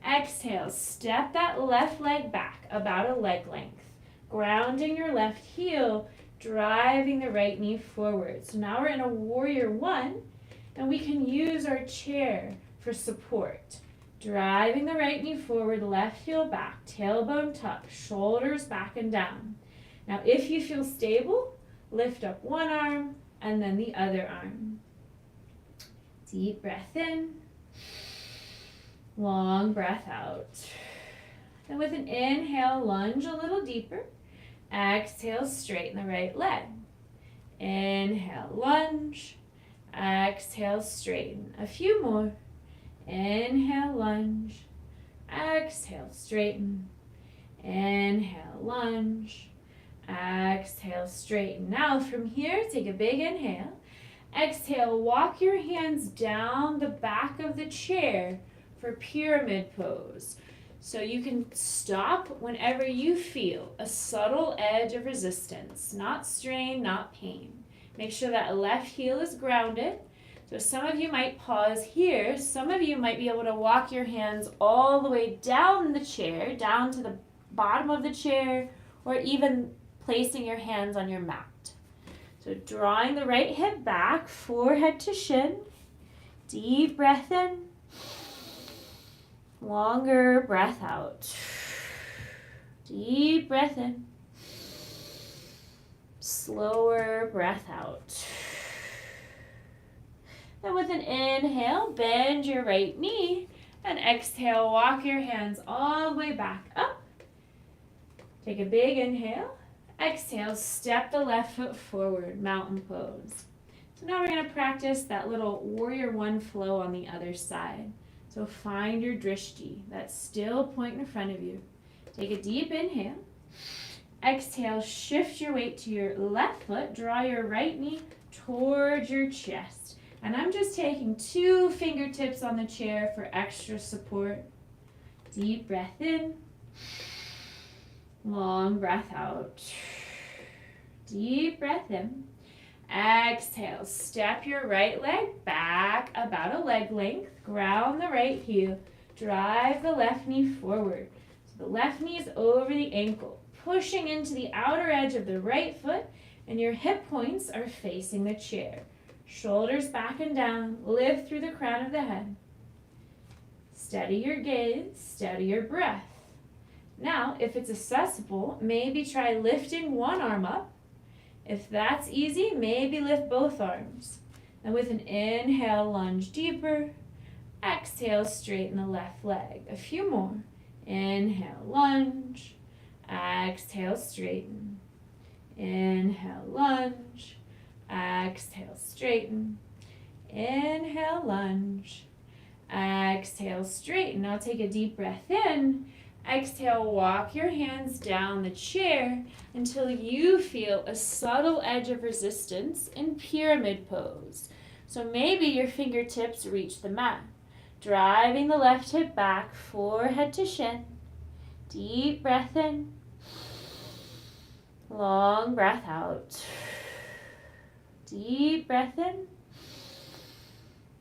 Exhale, step that left leg back about a leg length. Grounding your left heel, driving the right knee forward. So now we're in a warrior 1, and we can use our chair for support. Driving the right knee forward, left heel back, tailbone tuck, shoulders back and down. Now if you feel stable, lift up one arm and then the other arm. Deep breath in, long breath out. Then with an inhale, lunge a little deeper. Exhale, straighten the right leg. Inhale, lunge. Exhale, straighten. A few more. Inhale, lunge. Exhale, straighten. Inhale, lunge. Exhale, straighten. Now from here, take a big inhale. Exhale, walk your hands down the back of the chair for pyramid pose. So you can stop whenever you feel a subtle edge of resistance, not strain, not pain. Make sure that left heel is grounded. So some of you might pause here. Some of you might be able to walk your hands all the way down the chair, down to the bottom of the chair, or even placing your hands on your mat. So drawing the right hip back, forehead to shin. Deep breath in. Longer breath out. Deep breath in. Slower breath out. Then with an inhale, bend your right knee. And exhale, walk your hands all the way back up. Take a big inhale. Exhale, step the left foot forward, mountain pose. So now we're going to practice that little warrior one flow on the other side. So find your drishti, that still point in front of you. Take a deep inhale. Exhale, shift your weight to your left foot. Draw your right knee towards your chest. And I'm just taking 2 fingertips on the chair for extra support. Deep breath in. Long breath out. Deep breath in. Exhale, step your right leg back about a leg length. Ground the right heel. Drive the left knee forward. So the left knee is over the ankle, pushing into the outer edge of the right foot, and your hip points are facing the chair. Shoulders back and down. Lift through the crown of the head. Steady your gaze. Steady your breath. Now, if it's accessible, maybe try lifting one arm up. If that's easy, maybe lift both arms. And with an inhale, lunge deeper. Exhale, straighten the left leg. A few more. Inhale, lunge. Exhale, straighten. Inhale, lunge. Exhale, straighten. Inhale, lunge. Exhale, straighten. Now take a deep breath in. Exhale, walk your hands down the chair until you feel a subtle edge of resistance in pyramid pose. So maybe your fingertips reach the mat. Driving the left hip back, forehead to shin. Deep breath in. Long breath out. Deep breath in.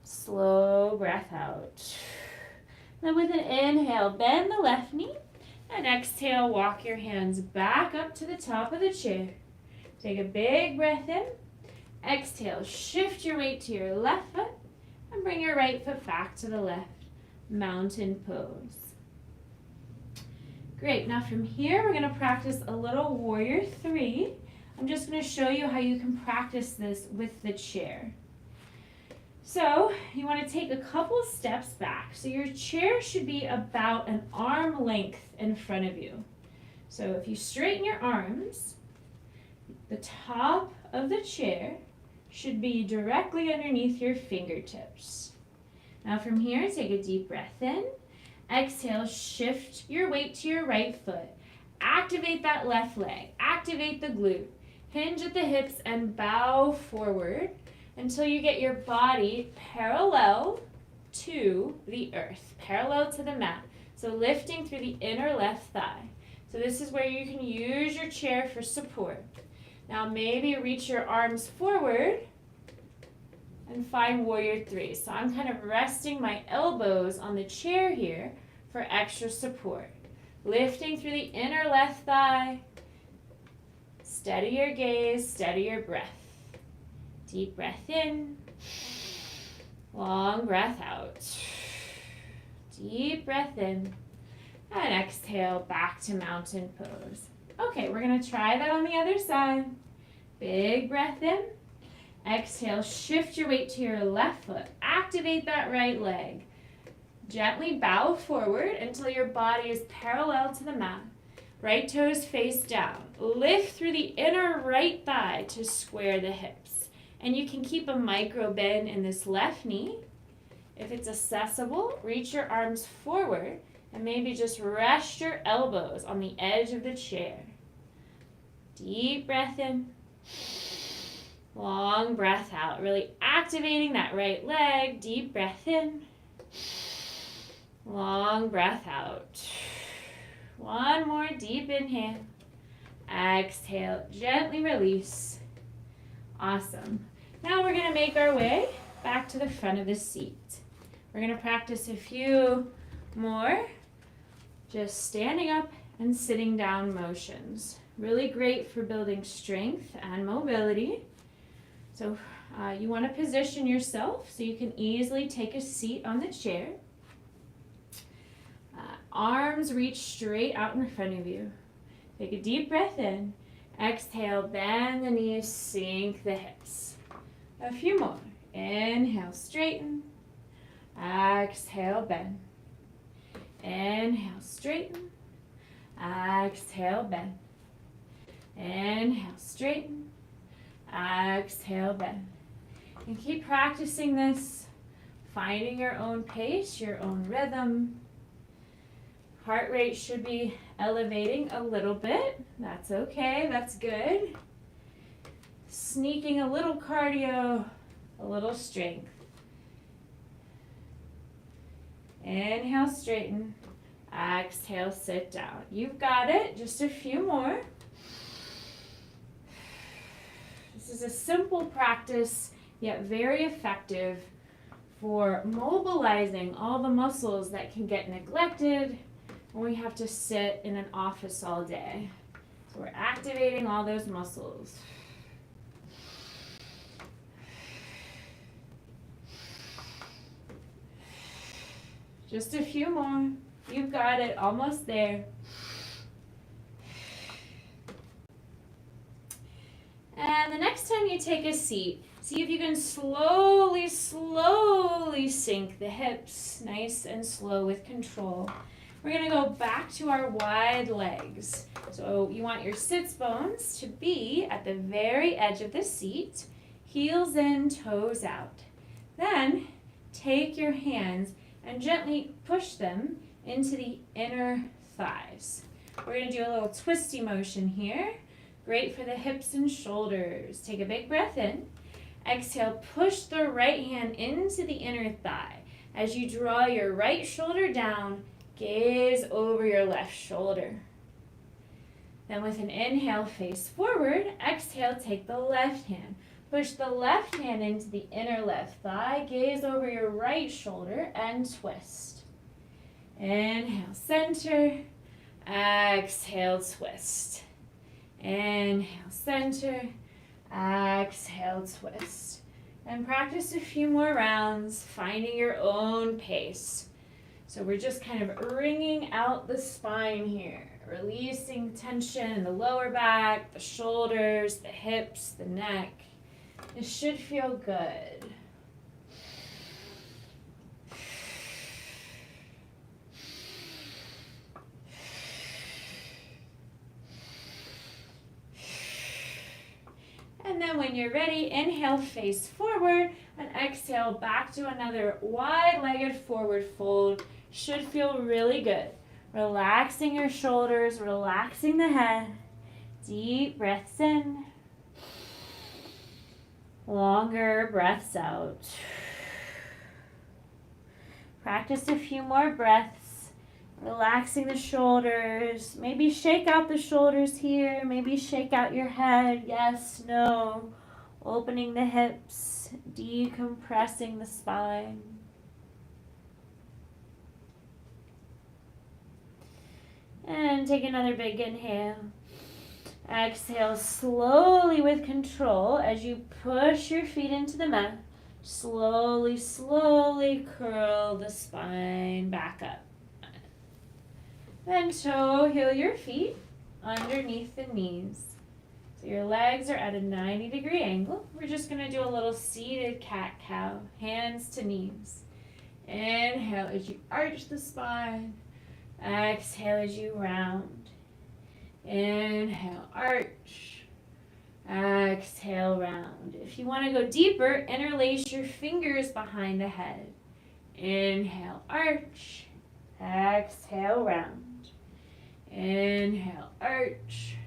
Slow breath out. Then with an inhale, bend the left knee. And exhale, walk your hands back up to the top of the chair. Take a big breath in. Exhale, shift your weight to your left foot. And bring your right foot back to the left. Mountain pose. Great. Now from here, we're going to practice a little warrior 3. I'm just going to show you how you can practice this with the chair. So you want to take a couple steps back. So your chair should be about an arm length in front of you. So if you straighten your arms, the top of the chair should be directly underneath your fingertips. Now from here, take a deep breath in. Exhale, shift your weight to your right foot. Activate that left leg. Activate the glute. Hinge at the hips and bow forward until you get your body parallel to the earth, parallel to the mat. So lifting through the inner left thigh. So this is where you can use your chair for support. Now maybe reach your arms forward and find warrior 3. So I'm kind of resting my elbows on the chair here for extra support. Lifting through the inner left thigh. Steady your gaze, steady your breath. Deep breath in. Long breath out. Deep breath in. And exhale back to mountain pose. Okay, we're going to try that on the other side. Big breath in. Exhale, shift your weight to your left foot. Activate that right leg. Gently bow forward until your body is parallel to the mat. Right toes face down. Lift through the inner right thigh to square the hips. And you can keep a micro bend in this left knee. If it's accessible, reach your arms forward and maybe just rest your elbows on the edge of the chair. Deep breath in. Long breath out. Really activating that right leg. Deep breath in. Long breath out. One more deep inhale. Exhale. Gently release. Awesome. Now we're going to make our way back to the front of the seat. We're going to practice a few more just standing up and sitting down motions. Really great for building strength and mobility. So you want to position yourself so you can easily take a seat on the chair. Arms reach straight out in front of you. Take a deep breath in. Exhale, bend the knees, sink the hips. A few more. Inhale, straighten. Exhale, bend. Inhale, straighten. Exhale, bend. Inhale, straighten. Exhale, bend. And keep practicing this, finding your own pace, your own rhythm. Heart rate should be elevating a little bit. That's okay, that's good. Sneaking a little cardio, a little strength. Inhale, straighten. Exhale, sit down. You've got it. Just a few more. This is a simple practice, yet very effective for mobilizing all the muscles that can get neglected when we have to sit in an office all day. So we're activating all those muscles. Just a few more. You've got it. Almost there. And the next time you take a seat, see if you can slowly sink the hips, nice and slow with control. We're going to go back to our wide legs. So you want your sits bones to be at the very edge of the seat, heels in, toes out. Then take your hands and gently push them into the inner thighs. We're going to do a little twisty motion here. Great for the hips and shoulders. Take a big breath in. Exhale, push the right hand into the inner thigh. As you draw your right shoulder down, gaze over your left shoulder. Then with an inhale, face forward. Exhale, take the left hand. Push the left hand into the inner left thigh. Gaze over your right shoulder and twist. Inhale, center. Exhale, twist. Inhale, center. Exhale, twist. And practice a few more rounds, finding your own pace. So we're just kind of wringing out the spine here, releasing tension in the lower back, the shoulders, the hips, the neck. This should feel good. And then when you're ready, inhale, face forward, and exhale back to another wide-legged forward fold. Should feel really good. Relaxing your shoulders, relaxing the head. Deep breaths in. Longer breaths out. Practice a few more breaths. Relaxing the shoulders. Maybe shake out the shoulders here. Maybe shake out your head. Yes, no. Opening the hips. Decompressing the spine. And take another big inhale. Exhale slowly with control as you push your feet into the mat. Slowly, slowly curl the spine back up. Then toe heel your feet underneath the knees. So your legs are at a 90-degree angle. We're just going to do a little seated cat-cow, hands to knees. Inhale as you arch the spine. Exhale as you round. Inhale, arch. Exhale, round. If you want to go deeper, interlace your fingers behind the head. Inhale, arch. Exhale, round. Inhale, arch.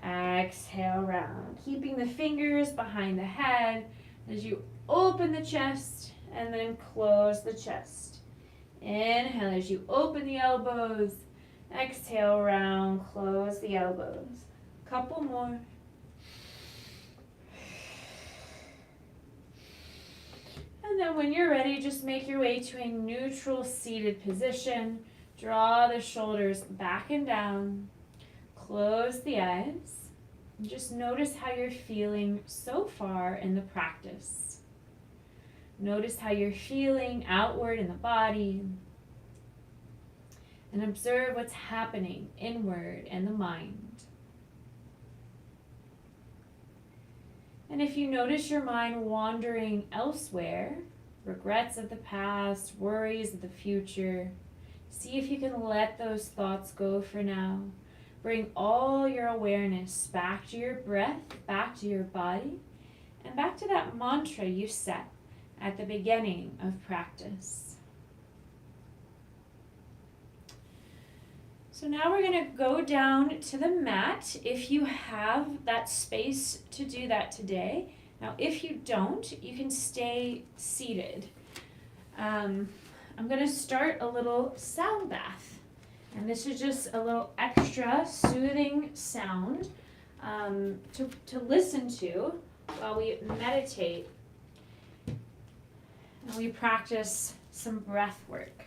Exhale, round. Keeping the fingers behind the head as you open the chest and then close the chest. Inhale as you open the elbows. Exhale, round, close the elbows. Couple more. And then when you're ready, just make your way to a neutral seated position. Draw the shoulders back and down. Close the eyes. And just notice how you're feeling so far in the practice. Notice how you're feeling outward in the body. And observe what's happening inward in the mind. And if you notice your mind wandering elsewhere, regrets of the past, worries of the future, see if you can let those thoughts go for now. Bring all your awareness back to your breath, back to your body, and back to that mantra you set at the beginning of practice. So now we're going to go down to the mat if you have that space to do that today. Now if you don't, you can stay seated. I'm going to start a little sound bath. And this is just a little extra soothing sound to listen to while we meditate and we practice some breath work.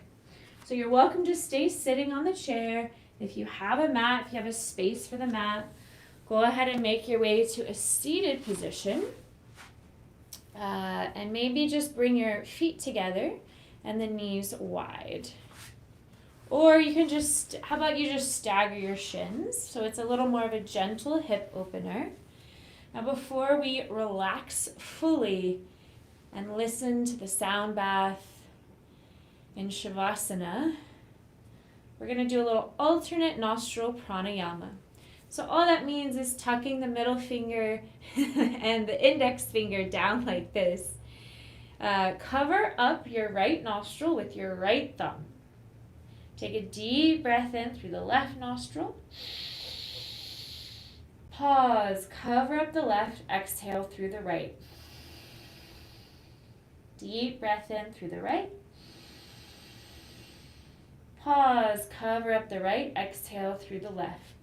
So you're welcome to stay sitting on the chair. If you have a mat, if you have a space for the mat, go ahead and make your way to a seated position. And maybe just bring your feet together and the knees wide. Or you can just, how about you just stagger your shins? So it's a little more of a gentle hip opener. Now before we relax fully and listen to the sound bath in Shavasana, we're going to do a little alternate nostril pranayama. So all that means is tucking the middle finger and the index finger down like this. Cover up your right nostril with your right thumb. Take a deep breath in through the left nostril. Pause, cover up the left, exhale through the right. Deep breath in through the right. Pause, cover up the right, exhale through the left.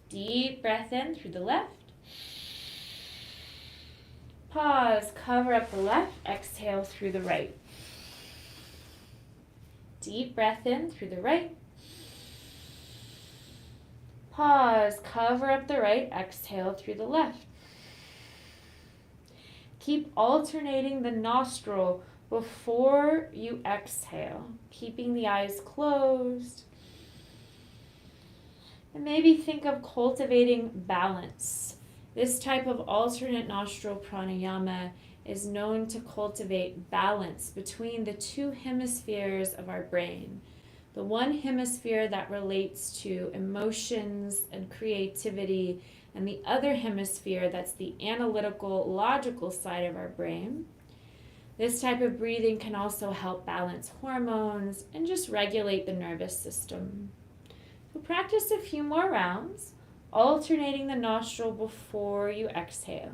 Deep breath in through the left. Pause, cover up the left, exhale through the right. Deep breath in through the right. Pause, cover up the right, exhale through the left. Keep alternating the nostril before you exhale, keeping the eyes closed. And maybe think of cultivating balance. This type of alternate nostril pranayama is known to cultivate balance between the two hemispheres of our brain. The one hemisphere that relates to emotions and creativity, and the other hemisphere that's the analytical, logical side of our brain. This type of breathing can also help balance hormones and just regulate the nervous system. So practice a few more rounds, alternating the nostril before you exhale.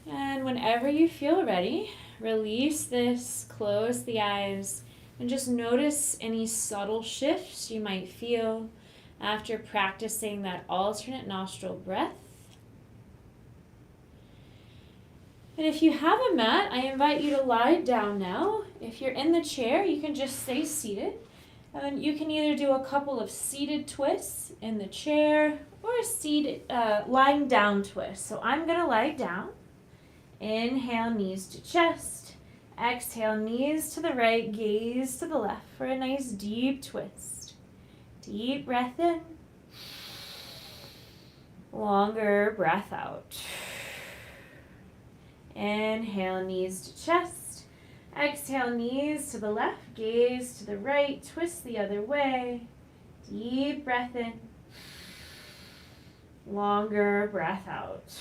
And whenever you feel ready, release this, close the eyes, and just notice any subtle shifts you might feel after practicing that alternate nostril breath. And if you have a mat, I invite you to lie down now. If you're in the chair, you can just stay seated. And then you can either do a couple of seated twists in the chair or a seated lying down twist. So I'm going to lie down. Inhale, knees to chest. Exhale, knees to the right, gaze to the left for a nice deep twist. Deep breath in. Longer breath out. Inhale, knees to chest. Exhale, knees to the left, gaze to the right, twist the other way. Deep breath in. Longer breath out.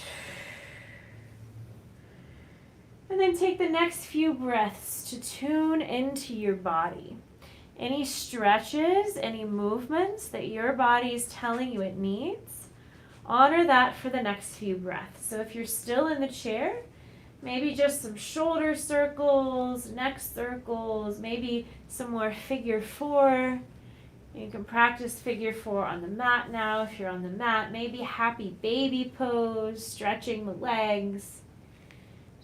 And then take the next few breaths to tune into your body. Any stretches, any movements that your body is telling you it needs, honor that for the next few breaths. So if you're still in the chair, maybe just some shoulder circles, neck circles, maybe some more figure 4. You can practice figure 4 on the mat now if you're on the mat. Maybe happy baby pose, stretching the legs.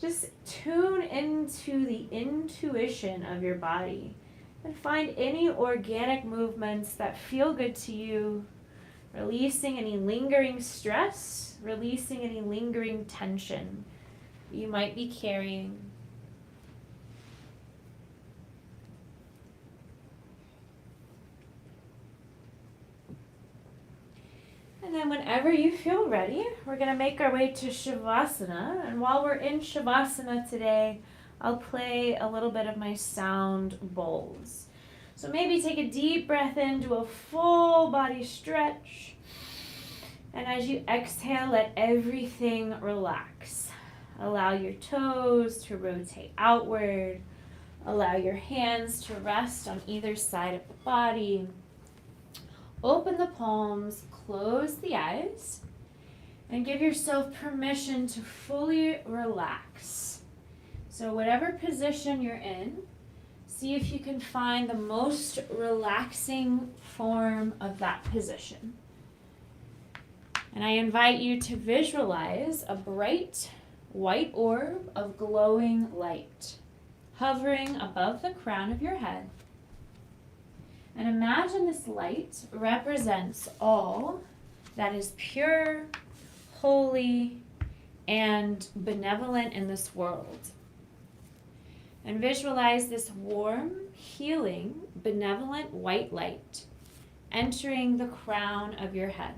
Just tune into the intuition of your body and find any organic movements that feel good to you, releasing any lingering stress, releasing any lingering tension you might be carrying. And then whenever you feel ready, we're going to make our way to Shavasana. And while we're in Shavasana today, I'll play a little bit of my sound bowls. So maybe take a deep breath in, do a full body stretch. And as you exhale, let everything relax. Allow your toes to rotate outward. Allow your hands to rest on either side of the body. Open the palms, close the eyes, and give yourself permission to fully relax. So whatever position you're in, see if you can find the most relaxing form of that position. And I invite you to visualize a bright white orb of glowing light hovering above the crown of your head. And imagine this light represents all that is pure, holy, and benevolent in this world. And visualize this warm, healing, benevolent white light entering the crown of your head,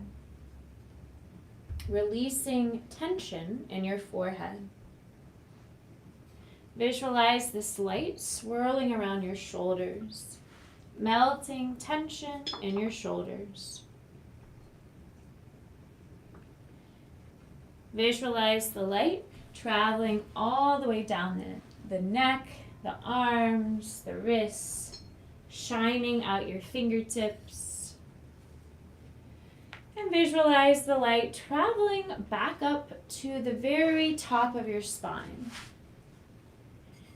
releasing tension in your forehead. Visualize this light swirling around your shoulders, melting tension in your shoulders. Visualize the light traveling all the way down the neck, the arms, the wrists, shining out your fingertips. And visualize the light traveling back up to the very top of your spine.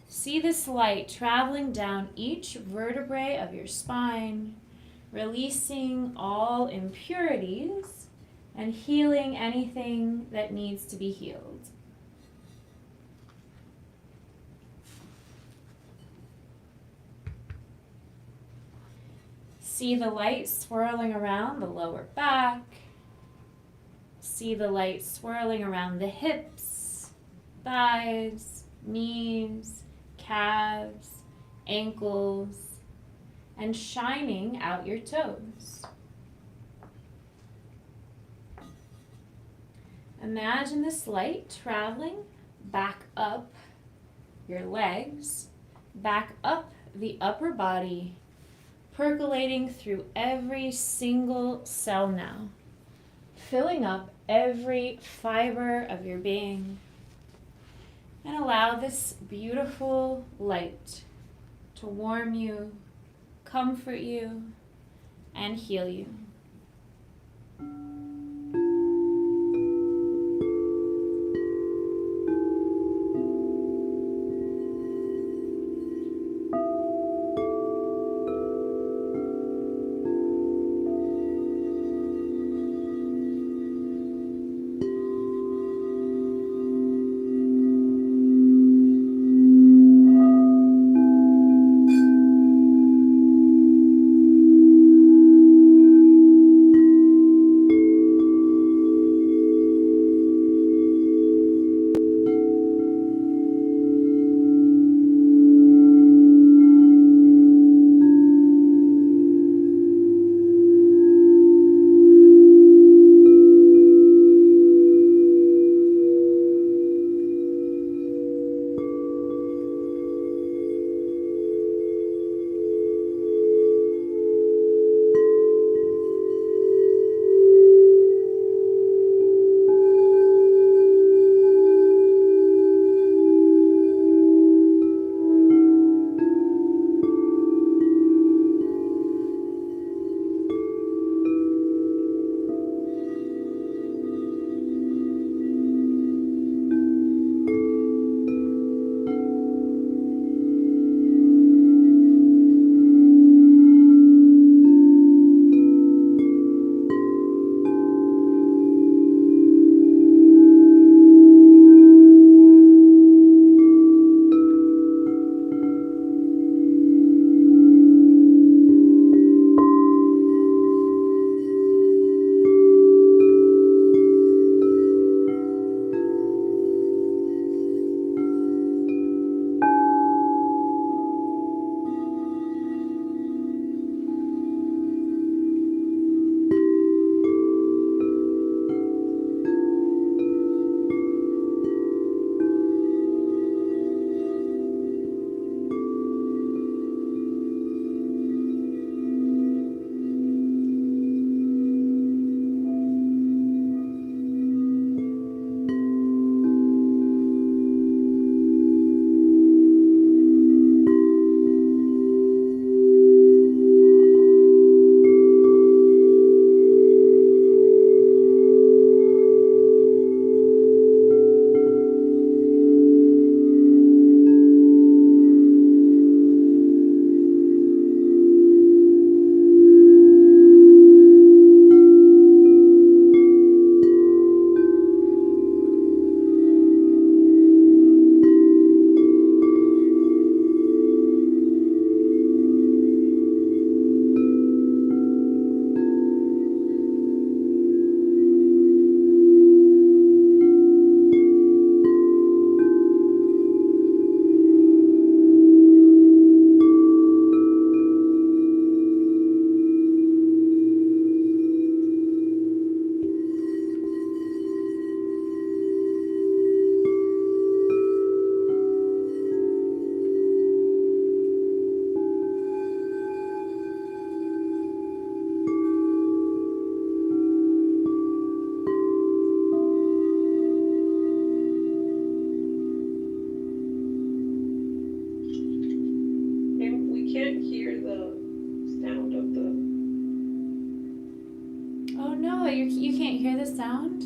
See this light traveling down each vertebrae of your spine, releasing all impurities and healing anything that needs to be healed. See the light swirling around the lower back. See the light swirling around the hips, thighs, knees, calves, ankles, and shining out your toes. Imagine this light traveling back up your legs, back up the upper body, percolating through every single cell now, filling up every fiber of your being. And allow this beautiful light to warm you, comfort you, and heal you. you can't hear the sound?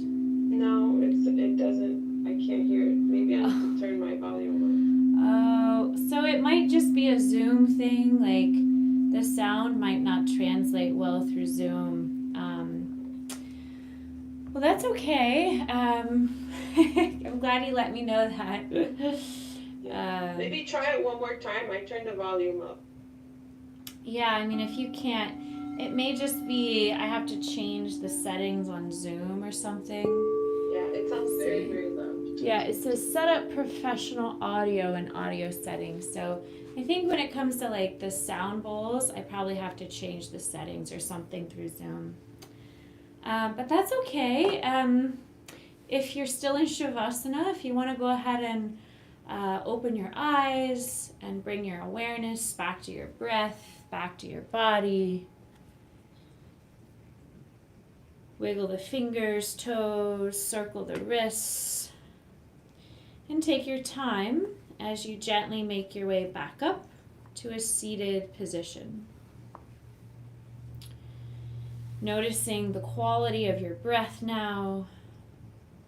No, it doesn't. I can't hear it. Maybe I need to turn my volume
Oh, so it might just be a Zoom thing. Like the sound might not translate well through Zoom. Well, that's okay. I'm glad you let me know that.
on. Maybe try it one more time. I turned the volume up.
Yeah, I mean, if you can't, it may just be I have to change the settings on Zoom or something.
Yeah, it sounds very, very loud.
Yeah, it says set up professional audio and audio settings. So I think when it comes to like the sound bowls, I probably have to change the settings or something through Zoom. But that's okay. If you're still in Shavasana, if you want to go ahead and open your eyes and bring your awareness back to your breath, back to your body. Wiggle the fingers, toes, circle the wrists. And take your time as you gently make your way back up to a seated position. Noticing the quality of your breath now.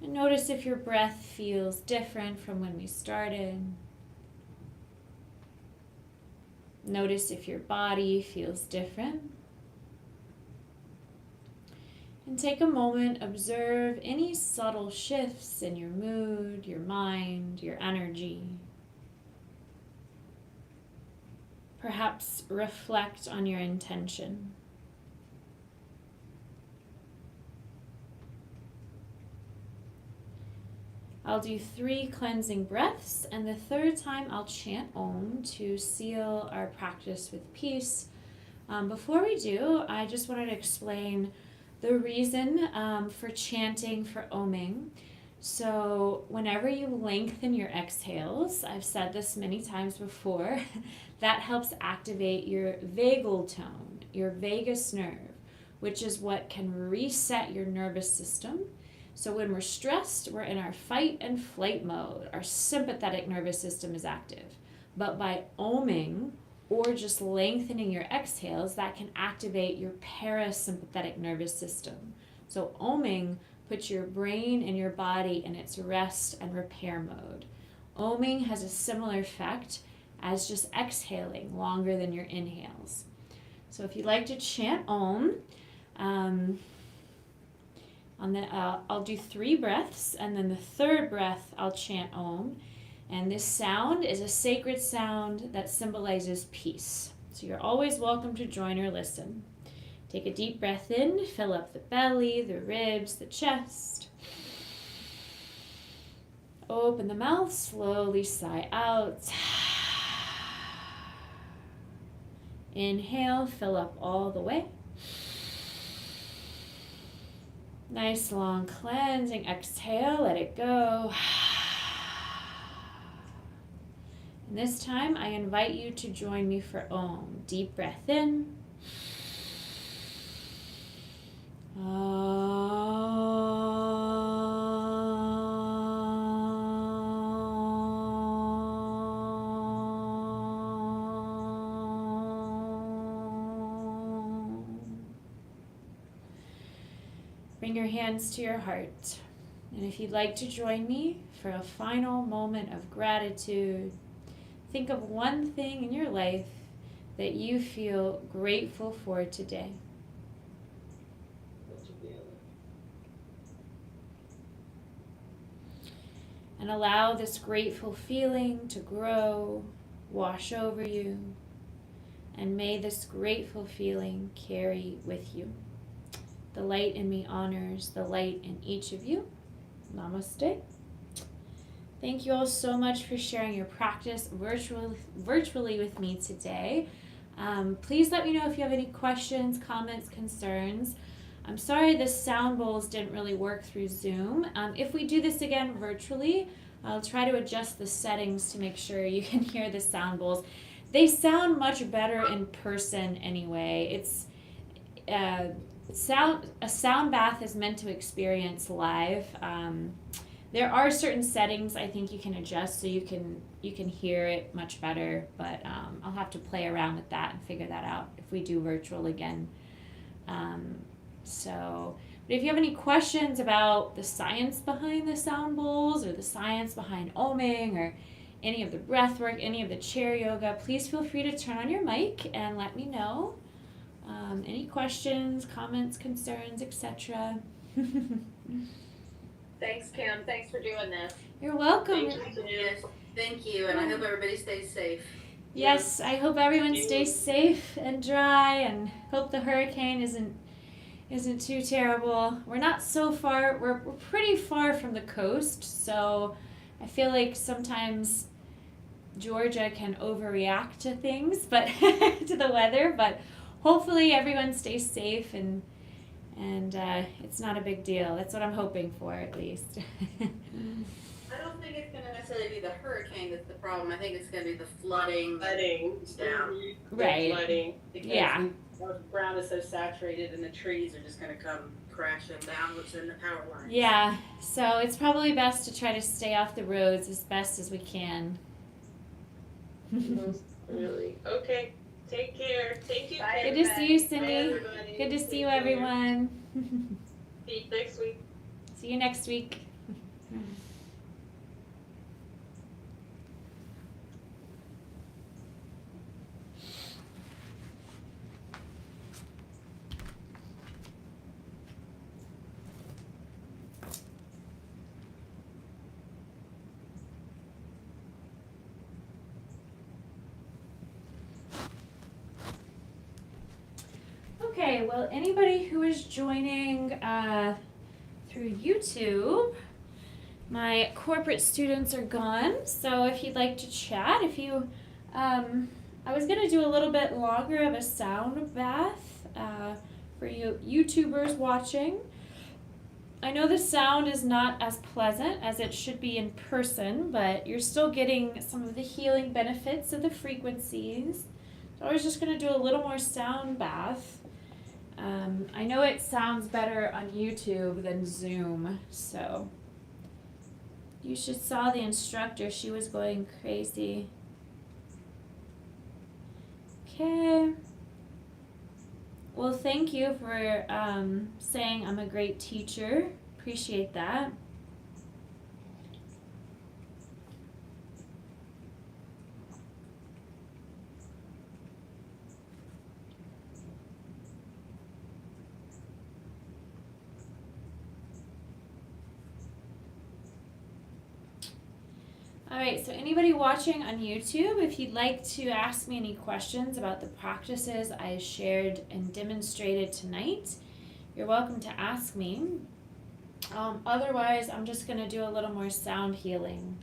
And notice if your breath feels different from when we started. Notice if your body feels different. And take a moment, observe any subtle shifts in your mood, your mind, your energy. Perhaps reflect on your intention. I'll do 3 cleansing breaths, and the third time I'll chant Om to seal our practice with peace. Before we do, I just wanted to explain the reason for chanting, for Oming. So whenever you lengthen your exhales, I've said this many times before, that helps activate your vagal tone, your vagus nerve, which is what can reset your nervous system. So when we're stressed, we're in our fight and flight mode. Our sympathetic nervous system is active. But by Oming, or just lengthening your exhales, that can activate your parasympathetic nervous system. So Oming puts your brain and your body in its rest and repair mode. Oming has a similar effect as just exhaling longer than your inhales. So if you'd like to chant Om, I'll do 3 breaths, and then the third breath I'll chant Om. And this sound is a sacred sound that symbolizes peace. So you're always welcome to join or listen. Take a deep breath in, fill up the belly, the ribs, the chest. Open the mouth, slowly sigh out. Inhale, fill up all the way. Nice long cleansing exhale, let it go. And this time, I invite you to join me for Om. Deep breath in. Bring your hands to your heart. And if you'd like to join me for a final moment of gratitude, think of one thing in your life that you feel grateful for today. And allow this grateful feeling to grow, wash over you, and may this grateful feeling carry with you. The light in me honors the light in each of you. Namaste. Thank you all so much for sharing your practice virtually with me today. Please let me know if you have any questions, comments, concerns. I'm sorry the sound bowls didn't really work through Zoom. If we do this again virtually, I'll try to adjust the settings to make sure you can hear the sound bowls. They sound much better in person anyway. It's a sound bath is meant to experience live. There are certain settings I think you can adjust so you can hear it much better, but I'll have to play around with that and figure that out if we do virtual again. But if you have any questions about the science behind the sound bowls or the science behind oming or any of the breath work, any of the chair yoga, please feel free to turn on your mic and let me know. Any questions, comments, concerns, etc.
Thanks, Kim. Thanks for doing this.
You're welcome.
Thank you, Kim.
Yes, thank you, and I hope everybody stays safe.
Yes, I hope everyone stays safe and dry, and hope the hurricane isn't too terrible. We're not so far. We're pretty far from the coast, so I feel like sometimes Georgia can overreact to things, but to the weather. But hopefully everyone stays safe and it's not a big deal. That's what I'm hoping for, at least.
I don't think it's gonna necessarily be the hurricane that's the problem. I think it's gonna be the flooding.
Flooding.
Down.
Right.
Flooding.
Because
Yeah.
the ground is so saturated and the trees are just gonna come crashing down within the power line.
Yeah, so it's probably best to try to stay off the roads as best as we can.
Really. Okay. Take care. Thank you.
Bye,
Kim.
Good to see you,
Bye,
Cindy.
everybody.
Good to see you,
Take care.
everyone.
See you next week.
See you next week. Okay, well, anybody who is joining through YouTube, my corporate students are gone. So if you'd like to chat, I was gonna do a little bit longer of a sound bath for you YouTubers watching. I know the sound is not as pleasant as it should be in person, but you're still getting some of the healing benefits of the frequencies. So I was just gonna do a little more sound bath. I know it sounds better on YouTube than Zoom, so you should saw the instructor. She was going crazy. Okay. Well, thank you for saying I'm a great teacher. Appreciate that. Alright, so anybody watching on YouTube, if you'd like to ask me any questions about the practices I shared and demonstrated tonight, you're welcome to ask me. Otherwise, I'm just going to do a little more sound healing.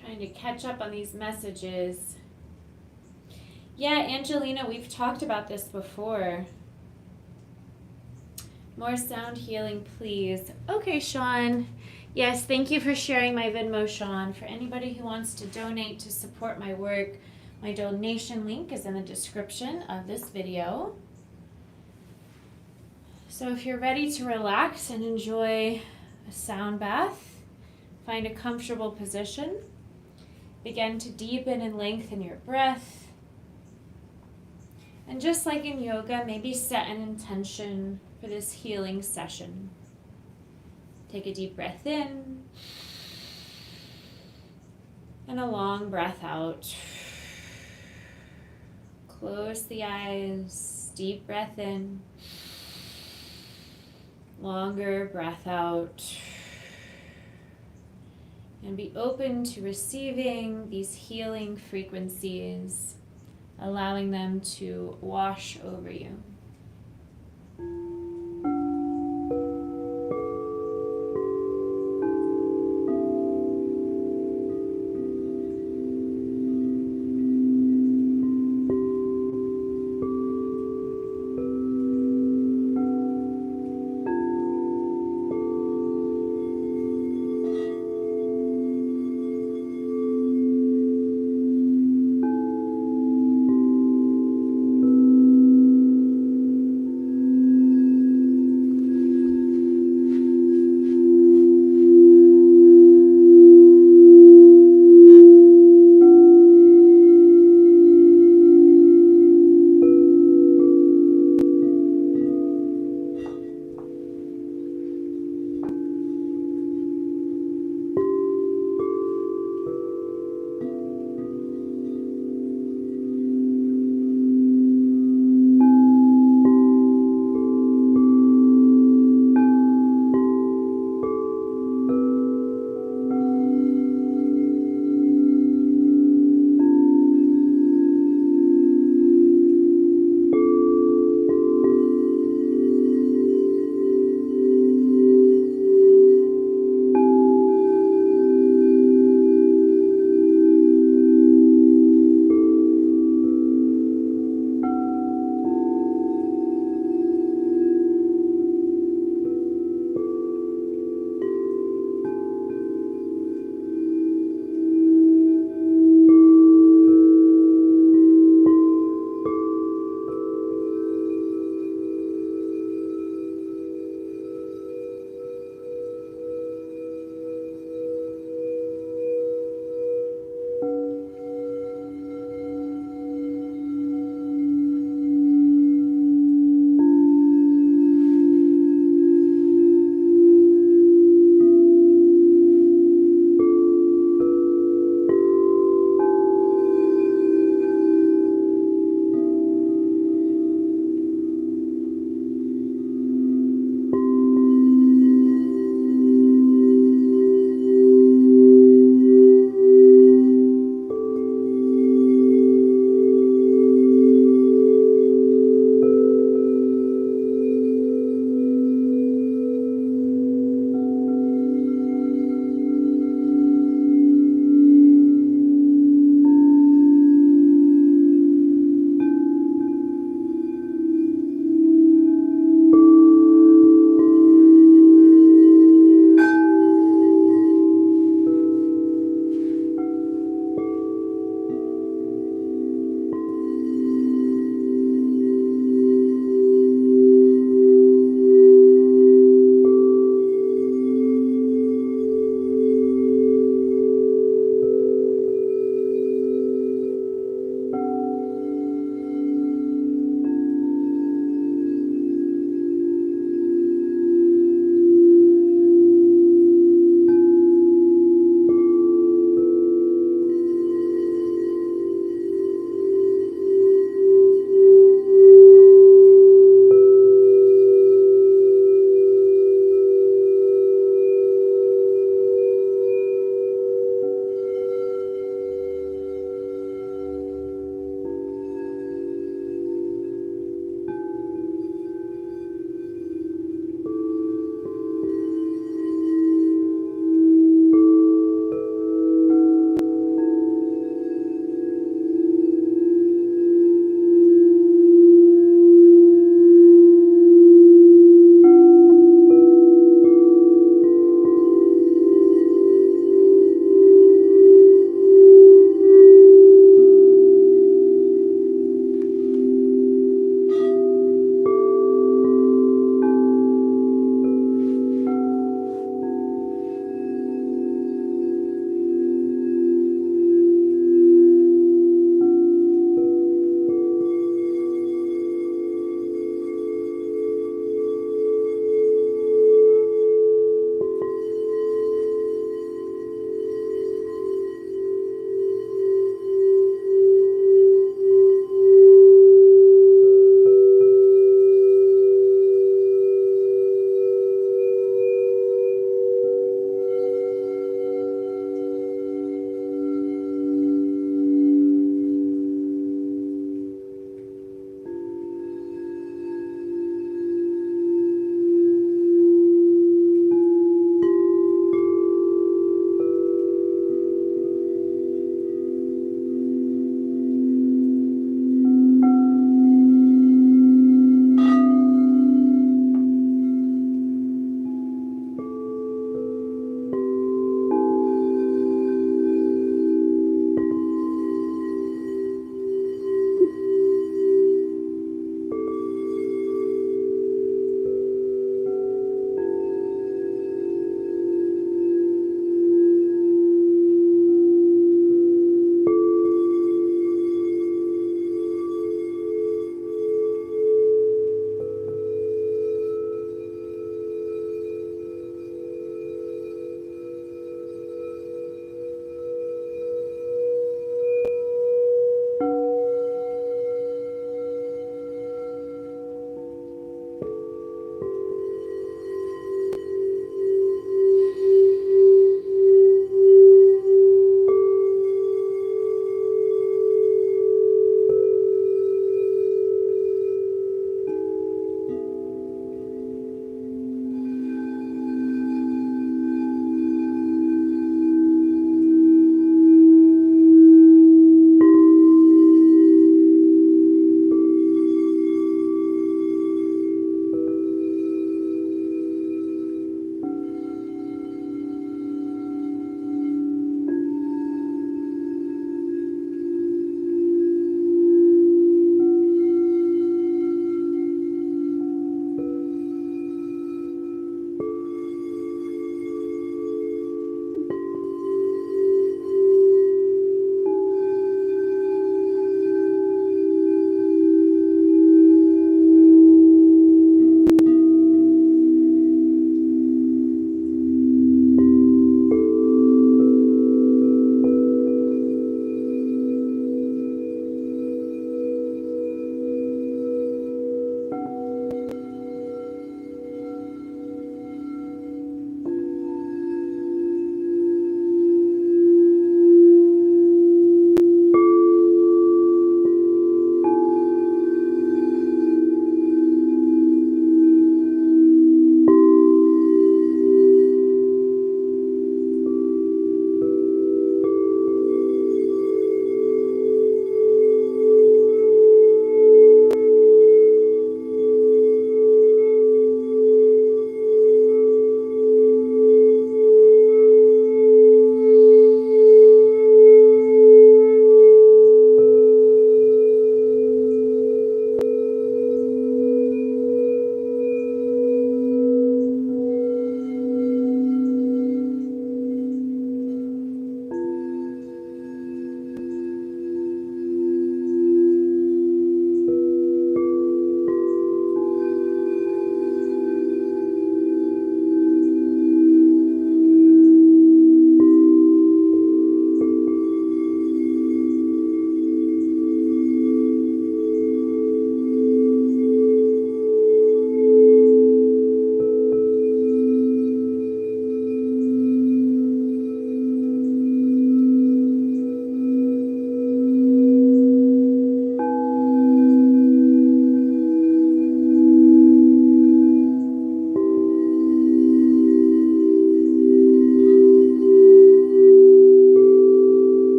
Trying to catch up on these messages. Yeah, Angelina, we've talked about this before. More sound healing, please. Okay, Sean. Yes, thank you for sharing my Venmo, Sean. For anybody who wants to donate to support my work, my donation link is in the description of this video. So if you're ready to relax and enjoy a sound bath, find a comfortable position. Begin to deepen and lengthen your breath. And just like in yoga, maybe set an intention for this healing session. Take a deep breath in and a long breath out. Close the eyes, deep breath in, longer breath out. And be open to receiving these healing frequencies, allowing them to wash over you.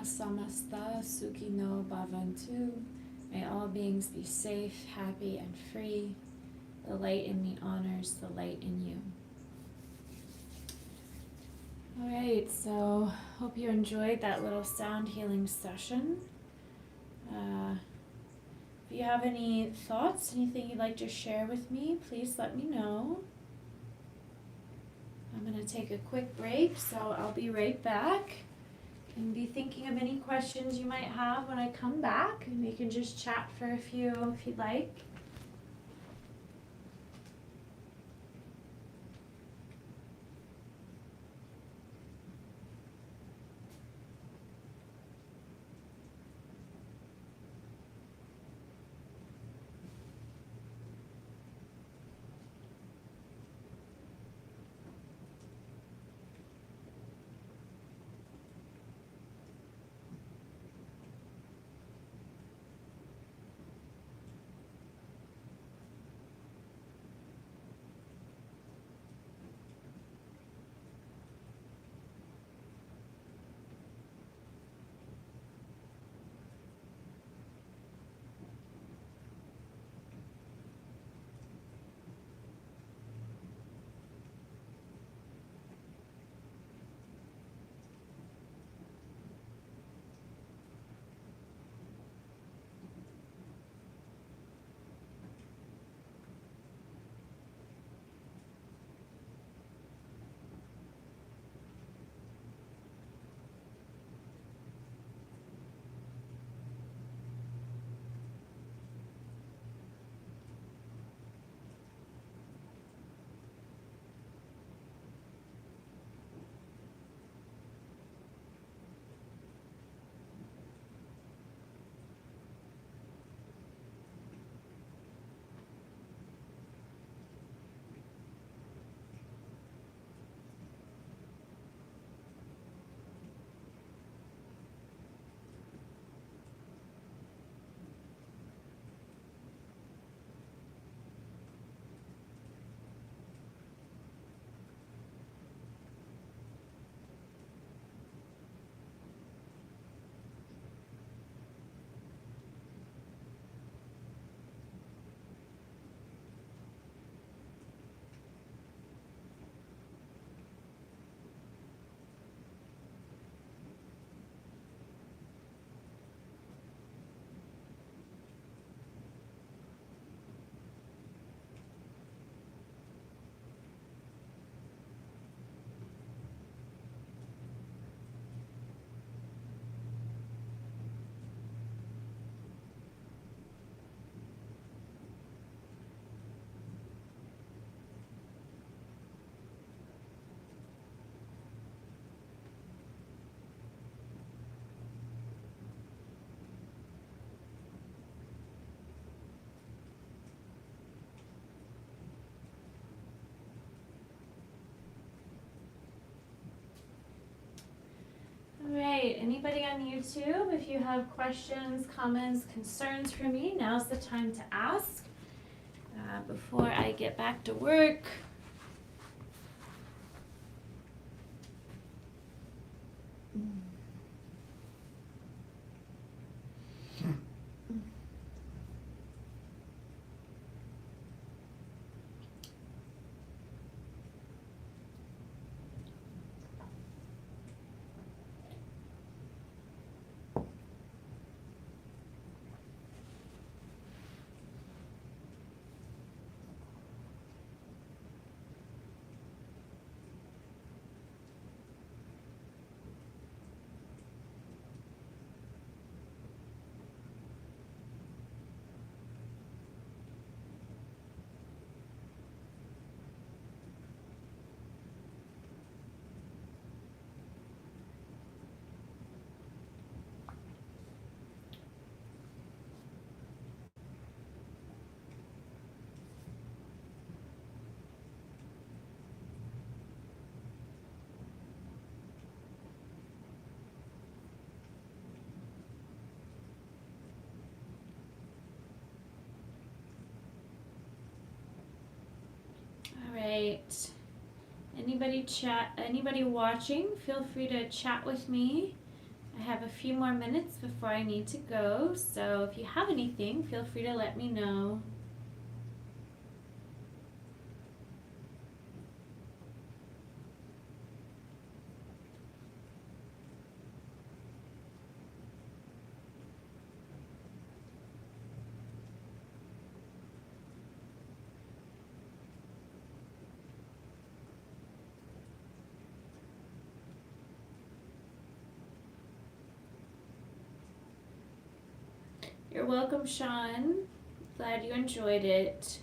samasta sukhino bhavantu. May all beings be safe, happy, and free. The light in me honors the light in you. All right, so hope you enjoyed that little sound healing session. If you have any thoughts, anything you'd like to share with me, please let me know. I'm going to take a quick break, so I'll be right back. And be thinking of any questions you might have when I come back, and we can just chat for a few if you'd like. All right, anybody on YouTube, if you have questions, comments, concerns for me, now's the time to ask before I get back to work. All right. Anybody watching, feel free to chat with me. I have a few more minutes before I need to go, so if you have anything, feel free to let me know. You're welcome, Sean. Glad you enjoyed it.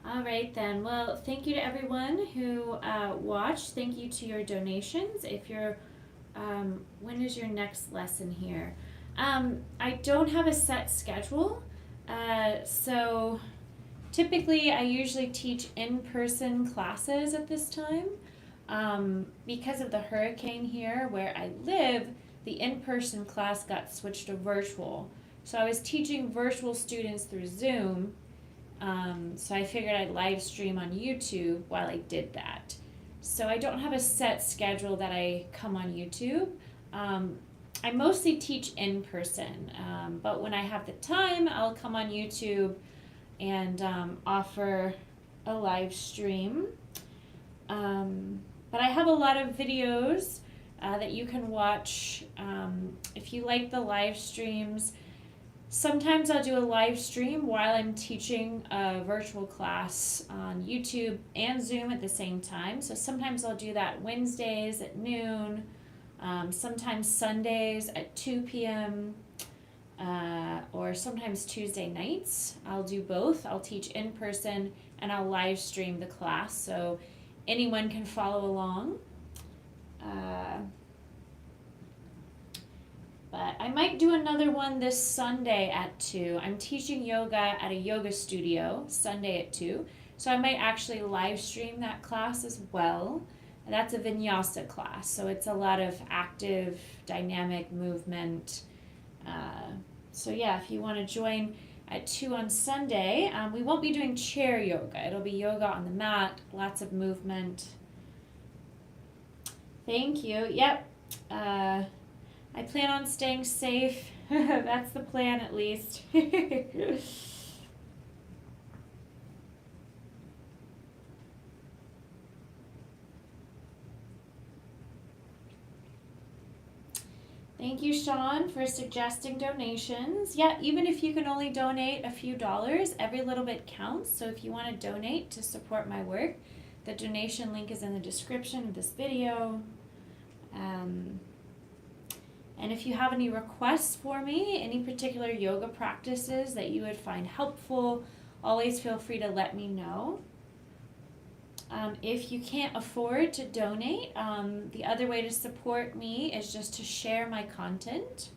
All right then. Well, thank you to everyone who watched. Thank you to your donations. If you're, when is your next lesson here? I don't have a set schedule, so typically I usually teach in-person classes at this time. Because of the hurricane here where I live, the in-person class got switched to virtual. So I was teaching virtual students through Zoom. So I figured I'd live stream on YouTube while I did that. So I don't have a set schedule that I come on YouTube. I mostly teach in person, but when I have the time, I'll come on YouTube and offer a live stream. But I have a lot of videos that you can watch. If you like the live streams, sometimes I'll do a live stream while I'm teaching a virtual class on YouTube and Zoom at the same time. So sometimes I'll do that Wednesdays at noon, sometimes Sundays at 2 p.m., or sometimes Tuesday nights. I'll do both. I'll teach in person and I'll live stream the class so anyone can follow along. But I might do another one this Sunday at 2. I'm teaching yoga at a yoga studio Sunday at 2. So I might actually live stream that class as well. And that's a vinyasa class. So it's a lot of active, dynamic movement. So yeah, if you want to join at 2 on Sunday, we won't be doing chair yoga. It'll be yoga on the mat, lots of movement. Thank you. Yep. I plan on staying safe. That's the plan, at least. Thank you, Sean, for suggesting donations. Yeah, even if you can only donate a few dollars, every little bit counts. So if you want to donate to support my work, the donation link is in the description of this video. And if you have any requests for me, any particular yoga practices that you would find helpful, always feel free to let me know. If you can't afford to donate, the other way to support me is just to share my content.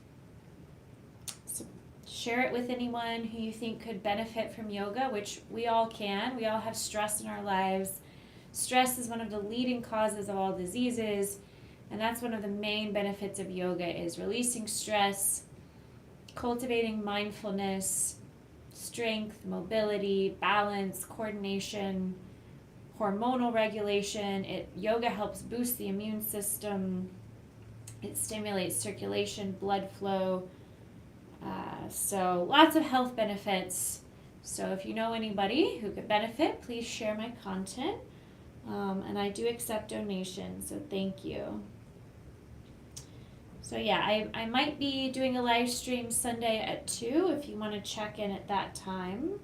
So share it with anyone who you think could benefit from yoga, which we all can. We all have stress in our lives. Stress is one of the leading causes of all diseases, and that's one of the main benefits of yoga is releasing stress, cultivating mindfulness, strength, mobility, balance, coordination, hormonal regulation. Yoga helps boost the immune system. It stimulates circulation, blood flow. So lots of health benefits. So if you know anybody who could benefit, please share my content. And I do accept donations, so thank you. So yeah, I might be doing a live stream Sunday at 2 if you want to check in at that time.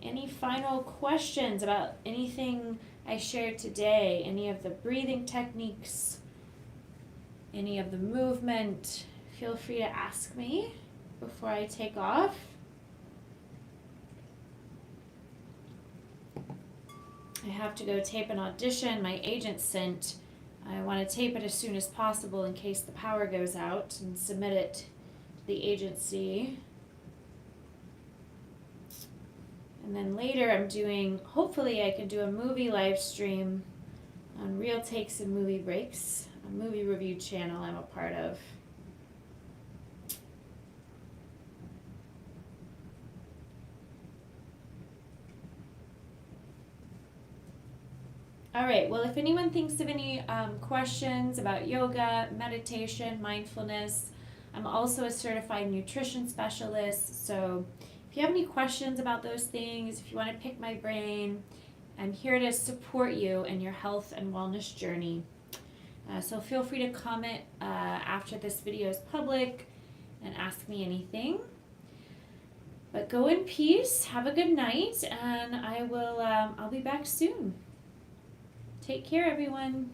Any final questions about anything I shared today? Any of the breathing techniques? Any of the movement? Feel free to ask me before I take off. I have to go tape an audition my agent sent. I want to tape it as soon as possible in case the power goes out and submit it to the agency. And then later I'm doing, hopefully I can do a movie live stream on Real Takes and Movie Breaks, a movie review channel I'm a part of. All right, well, if anyone thinks of any questions about yoga, meditation, mindfulness, I'm also a certified nutrition specialist. So if you have any questions about those things, if you want to pick my brain, I'm here to support you in your health and wellness journey. So feel free to comment after this video is public and ask me anything. But go in peace, have a good night, and I'll be back soon. Take care, everyone.